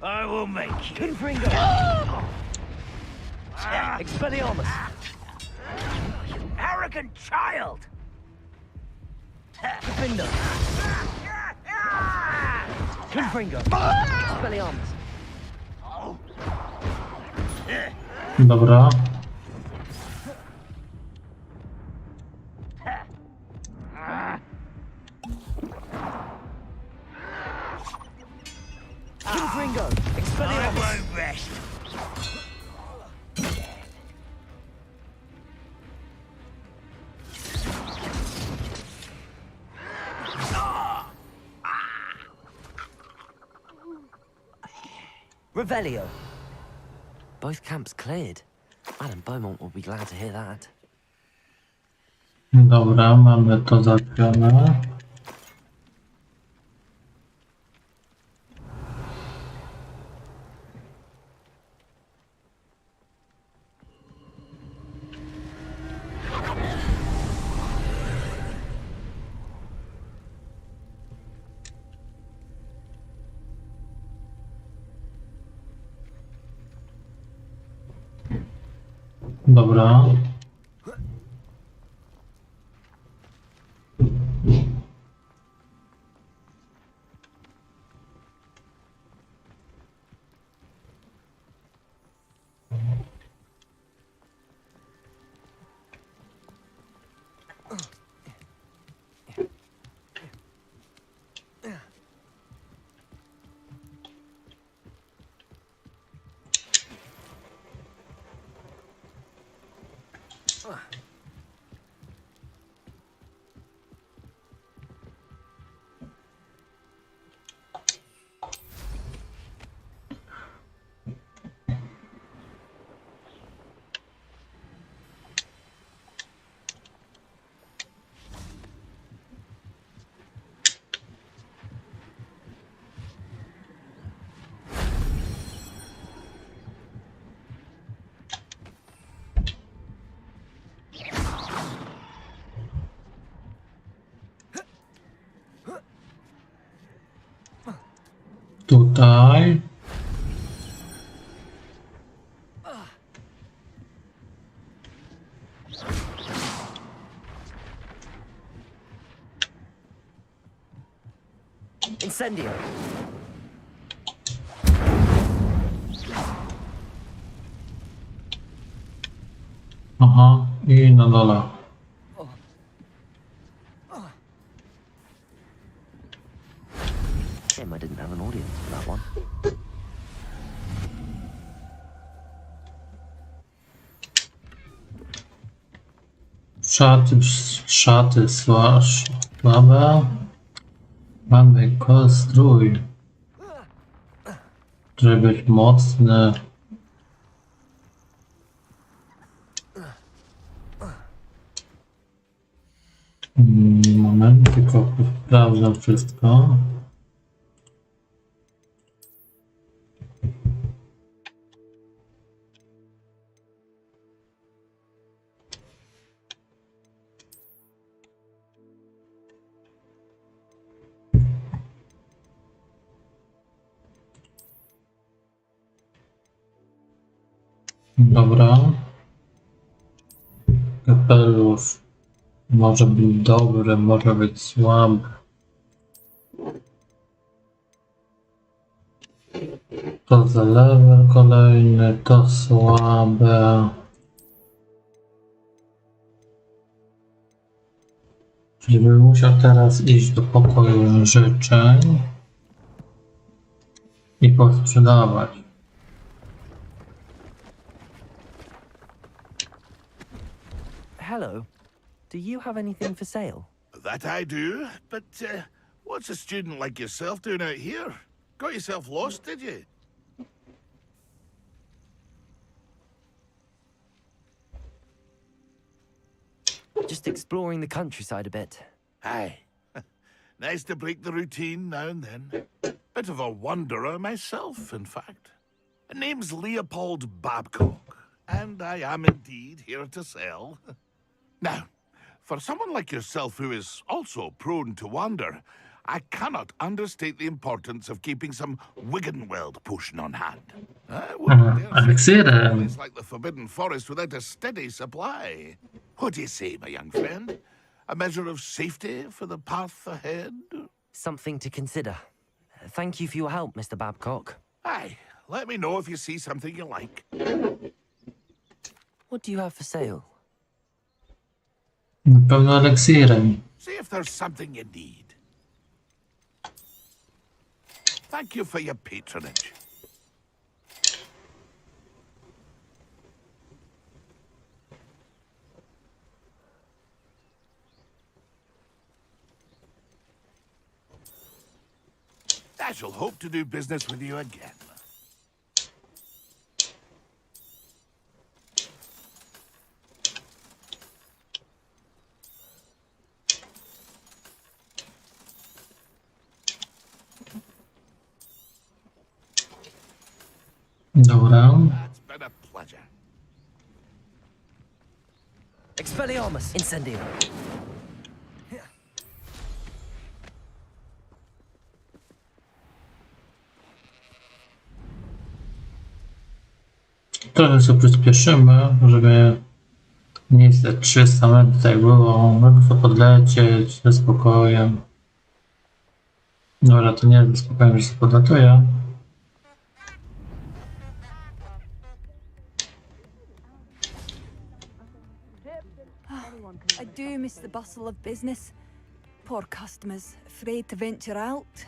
I will make you. Confringo. Expelliarmus. Arrogant child. Defender. Confringo. Expelliarmus. Dobra. Confringo. I Expelliarmus. won't rest. Revelio. Both camps cleared. Madame Beaumont will be glad to hear that. Dobra, mamy to załatwione. Dobra. Tutaj. Incendio. Aha, i na dole. Shame I didn't have an audience for that one. Szaty słabe. Mamy konstrój. Żeby być mocny. Moment, tylko sprawdzam wszystko. Dobra. Kapelusz może być dobry, może być słaby. To za level kolejny, to słabe. Czyli bym musiał teraz iść do pokoju życzeń i posprzedawać. Hello. Do you have anything for sale? That I do, but what's a student like yourself doing out here? Got yourself lost, did you? Just exploring the countryside a bit. Aye. Nice to break the routine now and then. Bit of a wanderer myself, in fact. Name's Leopold Babcock, and I am indeed here to sell. Now, for someone like yourself who is also prone to wander, I cannot understate the importance of keeping some Wiggenweld potion on hand. I wouldn't dare say a place like the Forbidden Forest without a steady supply. What do you say, my young friend? A measure of safety for the path ahead? Something to consider. Thank you for your help, Mr. Babcock. Aye, let me know if you see something you like. What do you have for sale? Na pewno eliksirem. See if there's something you need. Thank you for your patronage. I shall hope to do business with you again. Dobra. It's been a pleasure. Expelliarmus. Incendio. Trochę się przyspieszymy, żeby nie stać 300 metrów, tak było. Mogę to podlecieć ze spokojem. Dobra, to nie ze spokojem, że się podlatuję. I do miss the bustle of business. Poor customers, afraid to venture out.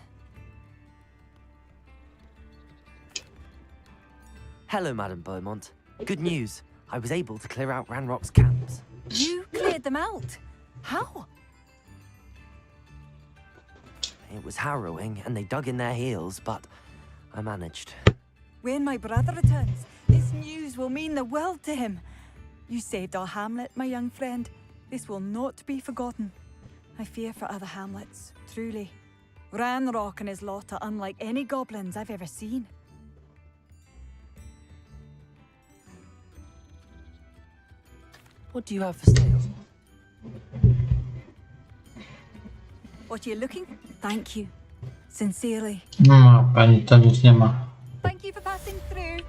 Hello, Madam Beaumont. Good news. I was able to clear out Ranrock's camps. You cleared them out? How? It was harrowing, and they dug in their heels, but I managed. When my brother returns, this news will mean the world to him. You saved our hamlet, my young friend. This will not be forgotten. I fear for other hamlets, truly. Ranrock and his lot are unlike any goblins I've ever seen. What do you have for sale? What are you looking? Thank you. Sincerely. No, pani to nic nie ma. Thank you for passing through.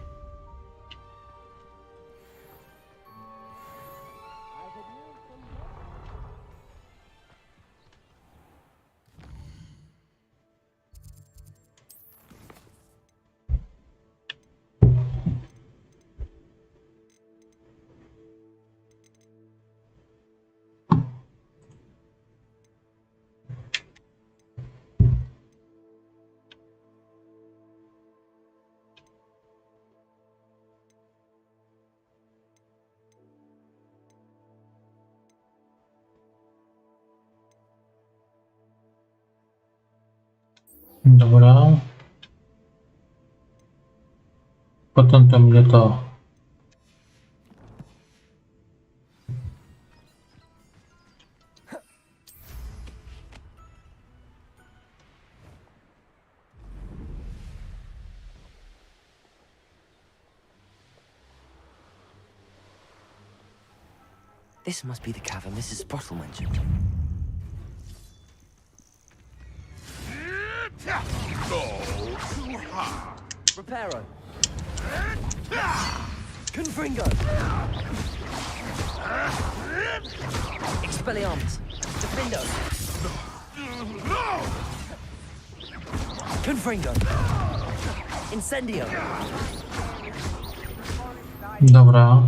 Dobra. Potem to mnie to... This must be the cavern Mrs. Sprottle mentioned. Reparo. Confringo. Expelliarmus. Defindo. Confringo. Incendio. Dobra.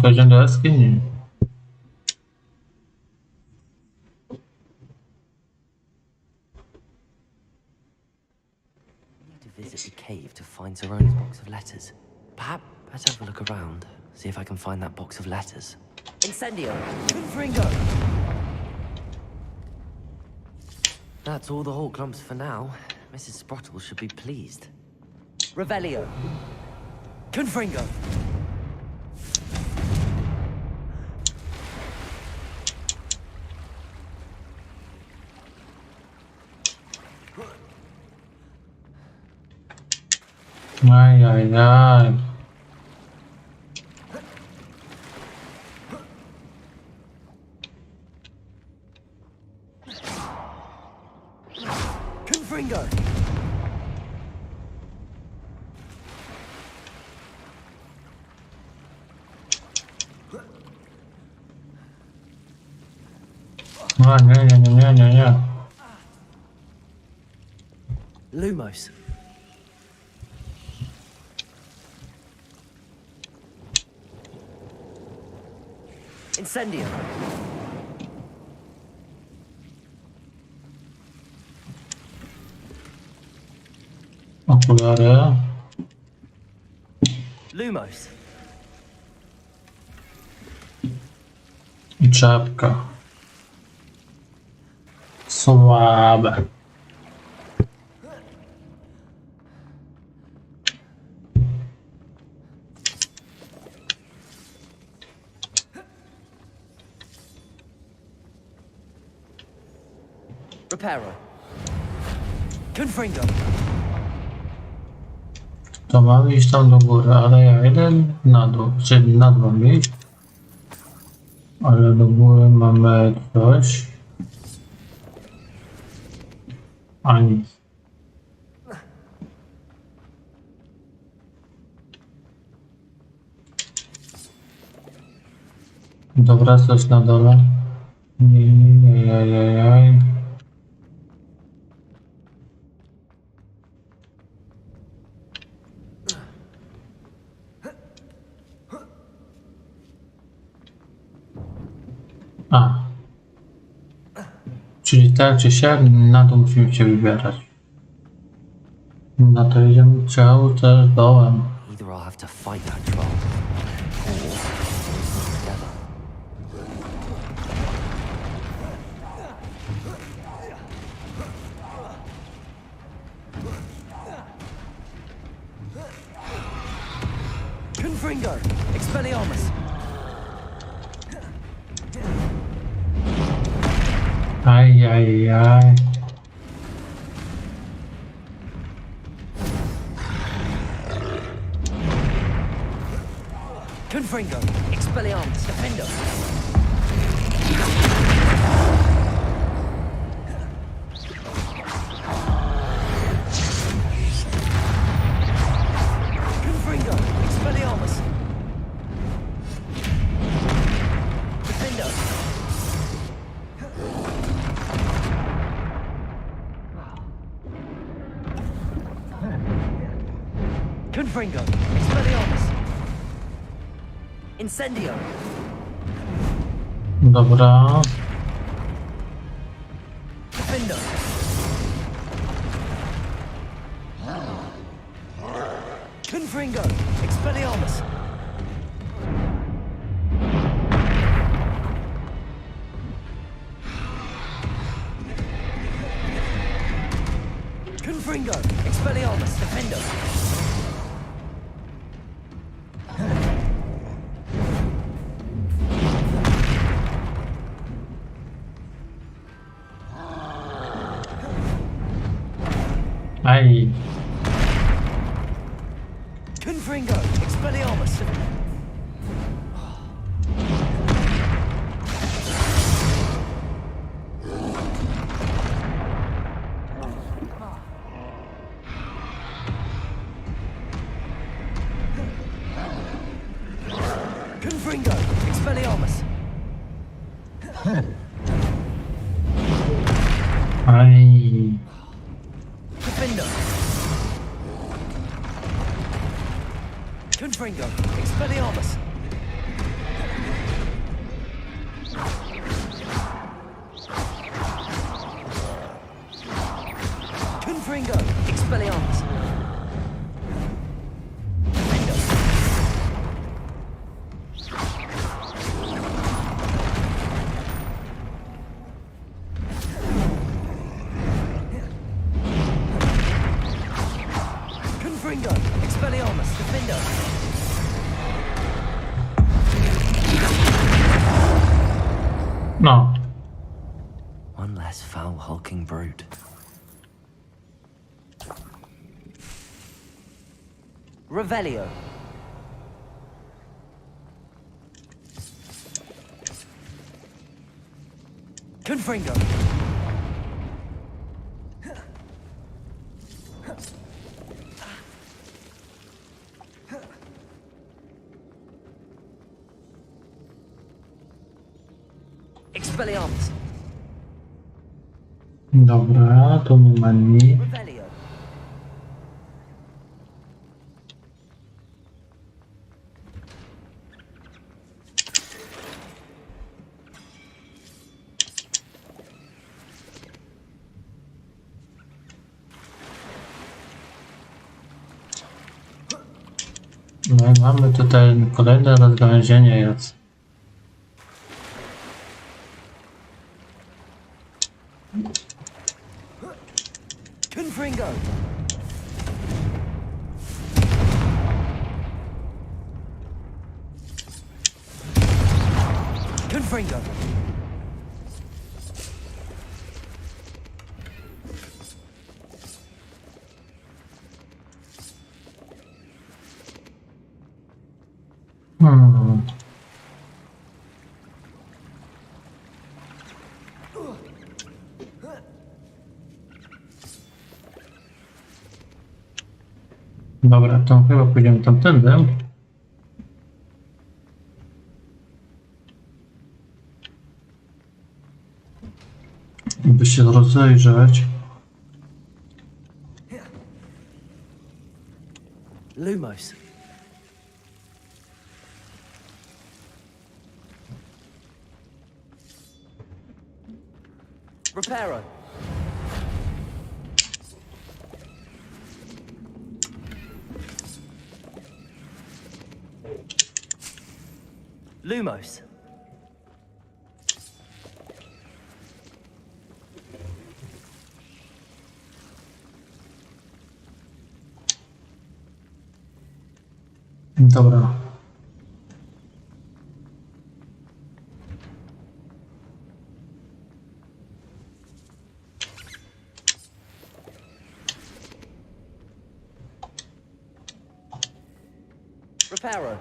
To idziemy do jaskini. Visit the cave to find Zerona's box of letters. Perhaps let's have a look around, see if I can find that box of letters. Incendio! Confringo! That's all the whole clumps for now. Mrs. Sprottle should be pleased. Revelio! Confringo! Ajajaj. Confringo! A, nie. Lumos. Incendio. Okulary. Lumos. I czapka. Słabe. Reparo. Confringo. To mamy iść tam do góry, ale ja idę na dół, czyli na dół mam iść. Ale do góry mamy coś. A nic. Dobra, coś na dole. Jajajajaj. A. Czyli tak czy siak na to musimy się wybierać. No to idziemy cały czas dołem. Either I'll have to fight that troll, or together. Confringo! Expelliarmus! Ajajaj. Confringo! Expelliarmus! Defendo! Confringo. Expelliarmus. Incendio. Dobra. Defendo. Confringo. Expelliarmus. Confringo. Expelliarmus. Defendo. Aj. Confringo. Expelliarmus. Confringo. Expelliarmus. Aj. Defendo. Confringo. Expelliarmus. Confringo. Expelliarmus. Defendo. Confringo. Expelliarmus. Defendo. No. One less foul, hulking brute. Revelio. Confringo. Expelliarmus. Dobra, tu nie ma nic. Revelio. No i mamy tutaj kolejne rozgałęzienie jest. Confringo. Confringo. Dobra, to chyba pójdziemy tamtędy. By się rozejrzeć. Lumos. Reparo. Lumos. Dobra. Reparo.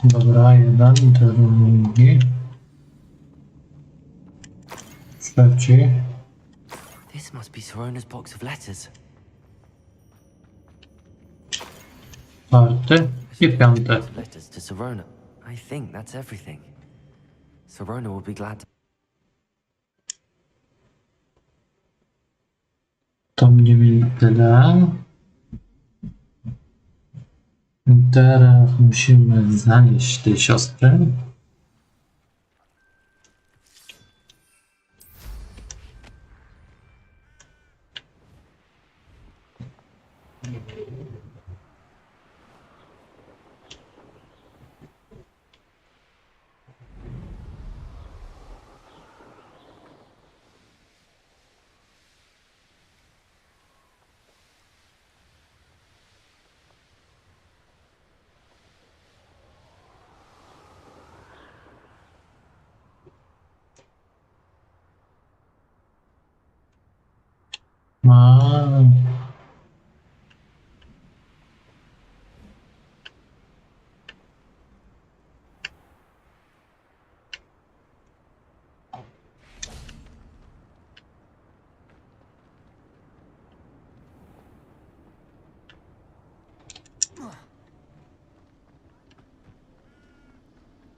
Dobra, jeden, drugi. Trzeci. This must be Sorona's box of letters. Czwarty i piąty. Letters to Sorona. I think that's everything. Sorona will be glad. To mniej tyle. Teraz musimy zanieść tej siostry.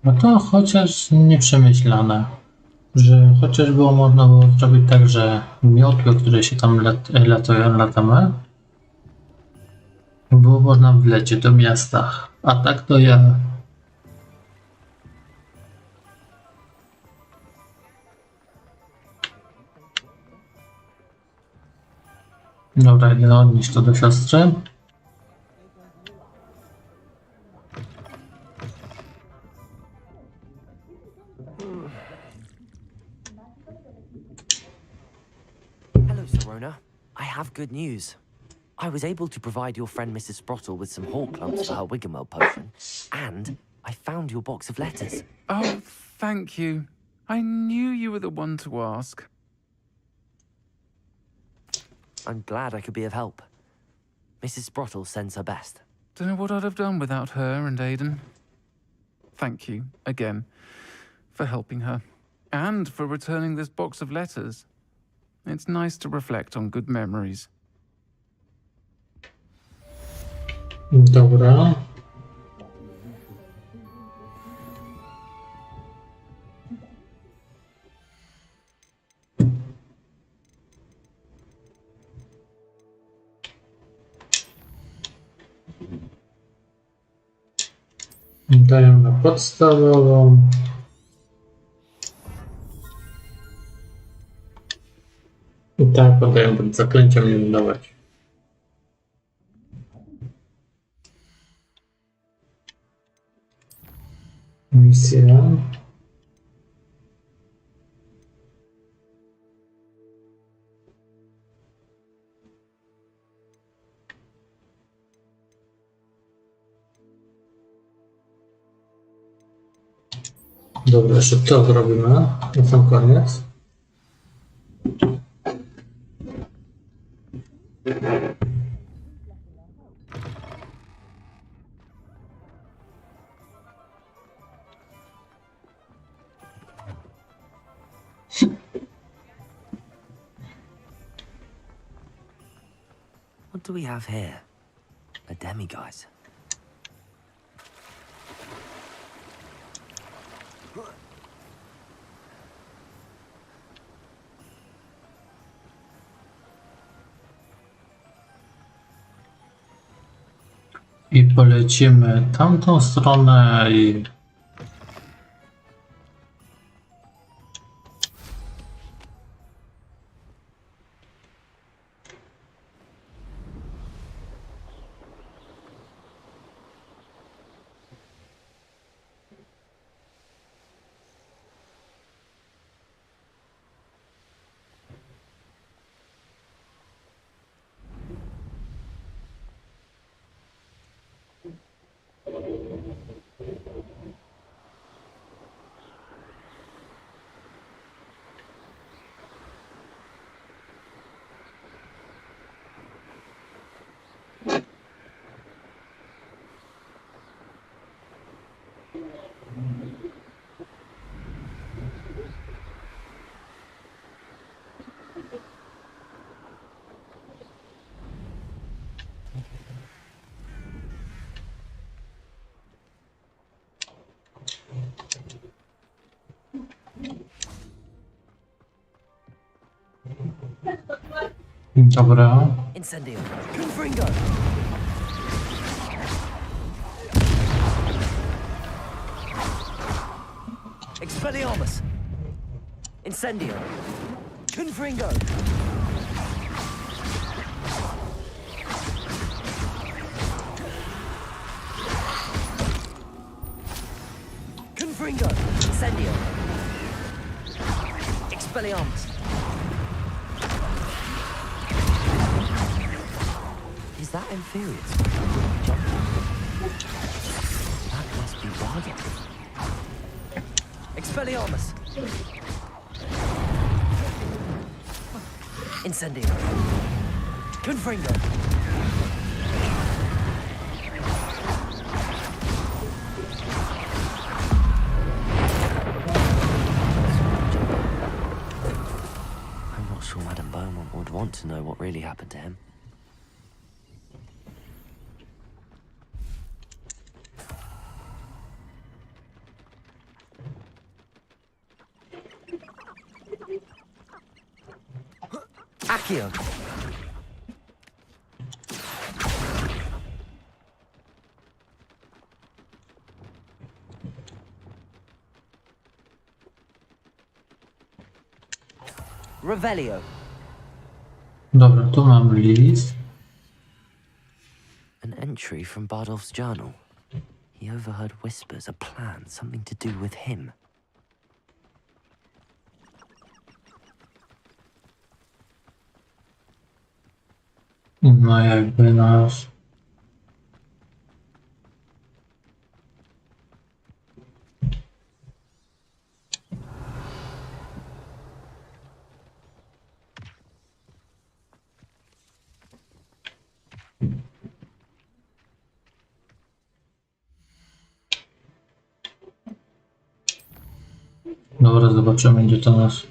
No to chociaż nieprzemyślane, że chociaż można było zrobić tak, że miotły, które się tam latamy, było można wlecieć do miasta, a tak to ja. Dobra, idę odnieść to do siostry. Hello, Serona. I have good news. I was able to provide your friend Mrs. Sprottle with some hall clumps for her Wiggenwell potion, and I found your box of letters. Oh, thank you. I knew you were the one to ask. I'm glad I could be of help. Mrs. Sprottle sends her best. Don't know what I'd have done without her and Aidan. Thank you, again, for helping her, and for returning this box of letters. It's nice to reflect on good memories. Dobra. Daję na podstawową. I tak podaję pod zaklęciem nie dodawać. Misja. Dobra, jeszcze to zrobimy na sam koniec. What do we have here? A demiguise. I polecimy tamtą stronę i... Dobra. Incendio. Confringo. Expelliarmus. Incendio. Confringo. Confringo. Incendio. Expelliarmus. Is that Inferius? That must be Bardock. Expelliarmus. Incendio. Confringo. I'm not sure Madame Beaumont would want to know what really happened to him. Accio. Revelio. Dobra, tu mam list. An entry from Bardolph's journal. He overheard whispers, a plan, something to do with him. No jakby nasz... Dobra, zobaczymy, gdzie to nas...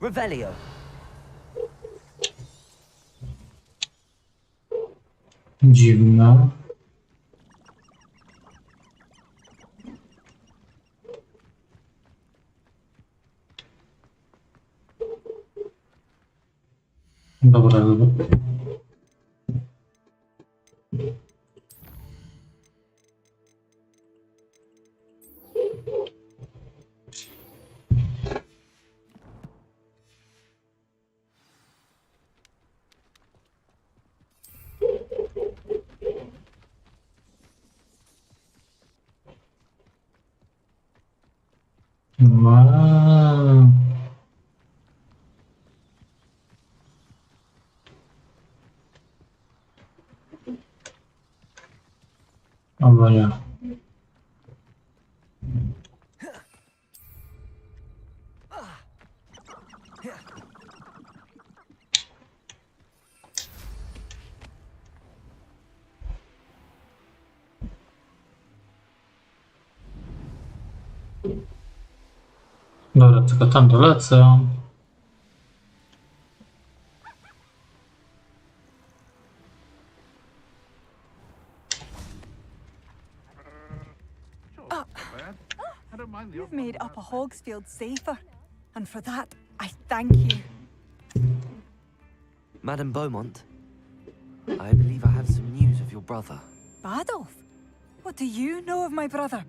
Revelio. Dziwne. Dobra, dobra. Wow. Albo nie. Dobra, tylko tam dolecę. You've made Upper Hogsfield safer, and for that, I thank you. Madame Beaumont, I believe I have some news of your brother. Bardolph? What do you know of my brother?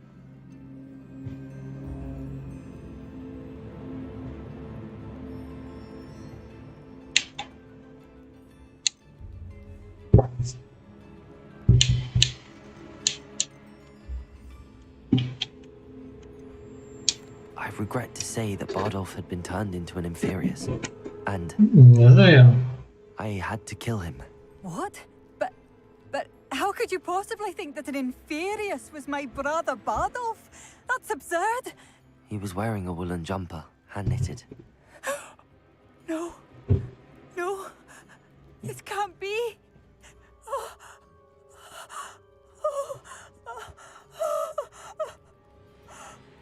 I regret to say that Bardolph had been turned into an Inferius, and Nie żyję. I had to kill him. What? But how could you possibly think that an Inferius was my brother Bardolph? That's absurd. He was wearing a woolen jumper, hand-knitted. No. No. This can't be.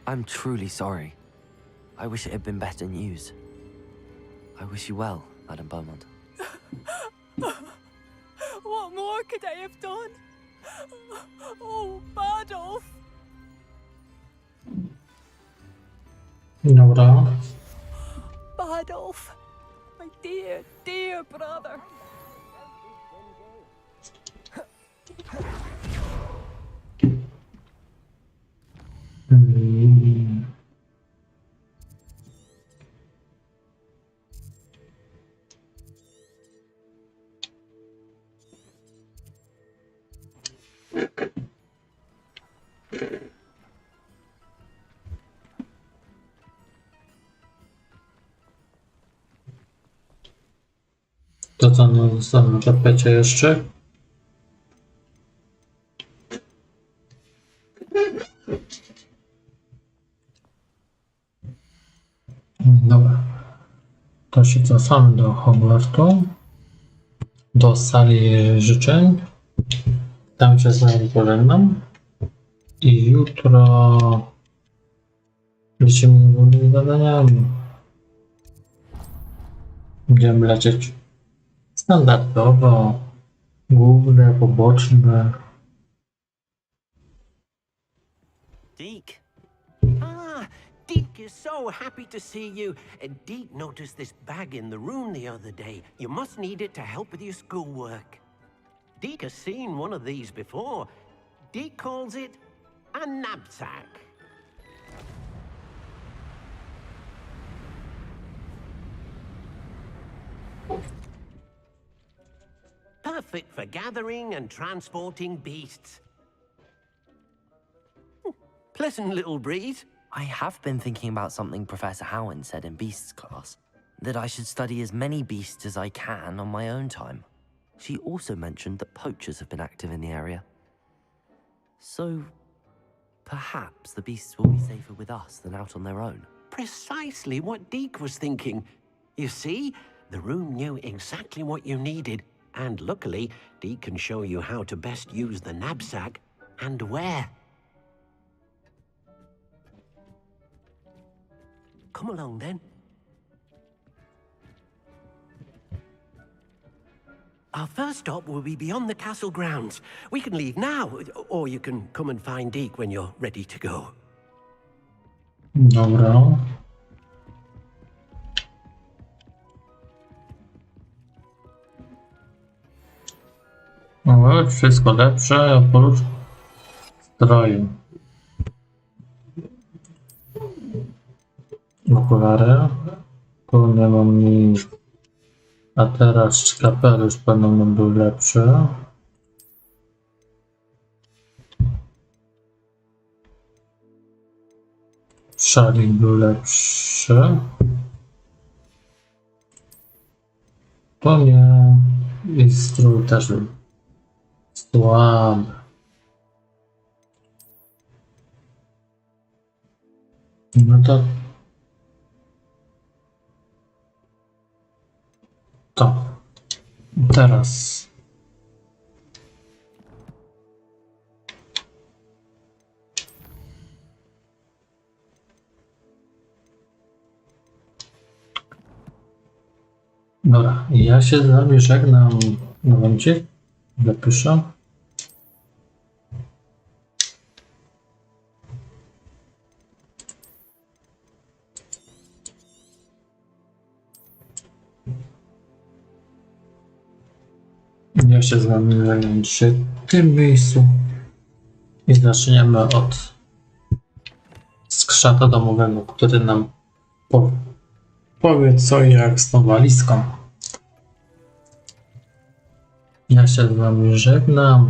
I'm truly sorry. I wish it had been better news. I wish you well, Madame Beaumont. What What more could I have done? Oh, Badolf! Dobra. Badolf, my dear, dear brother. To co nam zostało na tapecie jeszcze? Dobra. To się cofamy do Hogwartu. Do sali życzeń. Tam się z nami pożegnam. I jutro lecimy z zadaniami. Będziemy lecieć standardowo, główne, poboczne. Deke. Ah, Deke is so happy to see you. Deke noticed this bag in the room the other day. You must need it to help with your schoolwork. Deke has seen one of these before. Deke calls it a knapsack. Perfect for gathering and transporting beasts. Pleasant little breeze. I have been thinking about something Professor Howard said in Beasts class, that I should study as many beasts as I can on my own time. She also mentioned that poachers have been active in the area. So, perhaps the beasts will be safer with us than out on their own. Precisely what Deke was thinking. You see, the room knew exactly what you needed, and luckily, Deke can show you how to best use the knapsack and where. Come along then. Our first stop will be beyond the castle grounds. We can leave now, or you can come and find Deke when you're ready to go. Dobra. No, wszystko lepsze, oprócz stroju. Okulary. Tu nie mam nic. A teraz kapelusz pewno był lepszy. Szalik był lepszy. To nie. I strój też był słaby. No to teraz dobra, ja się z wami żegnam. Momencik, zapiszę. Ja się z wami żegnam dzisiaj w tym miejscu i zaczniemy od skrzata domowego, który nam powie co i jak z tą walizką. Ja się z wami żegnam.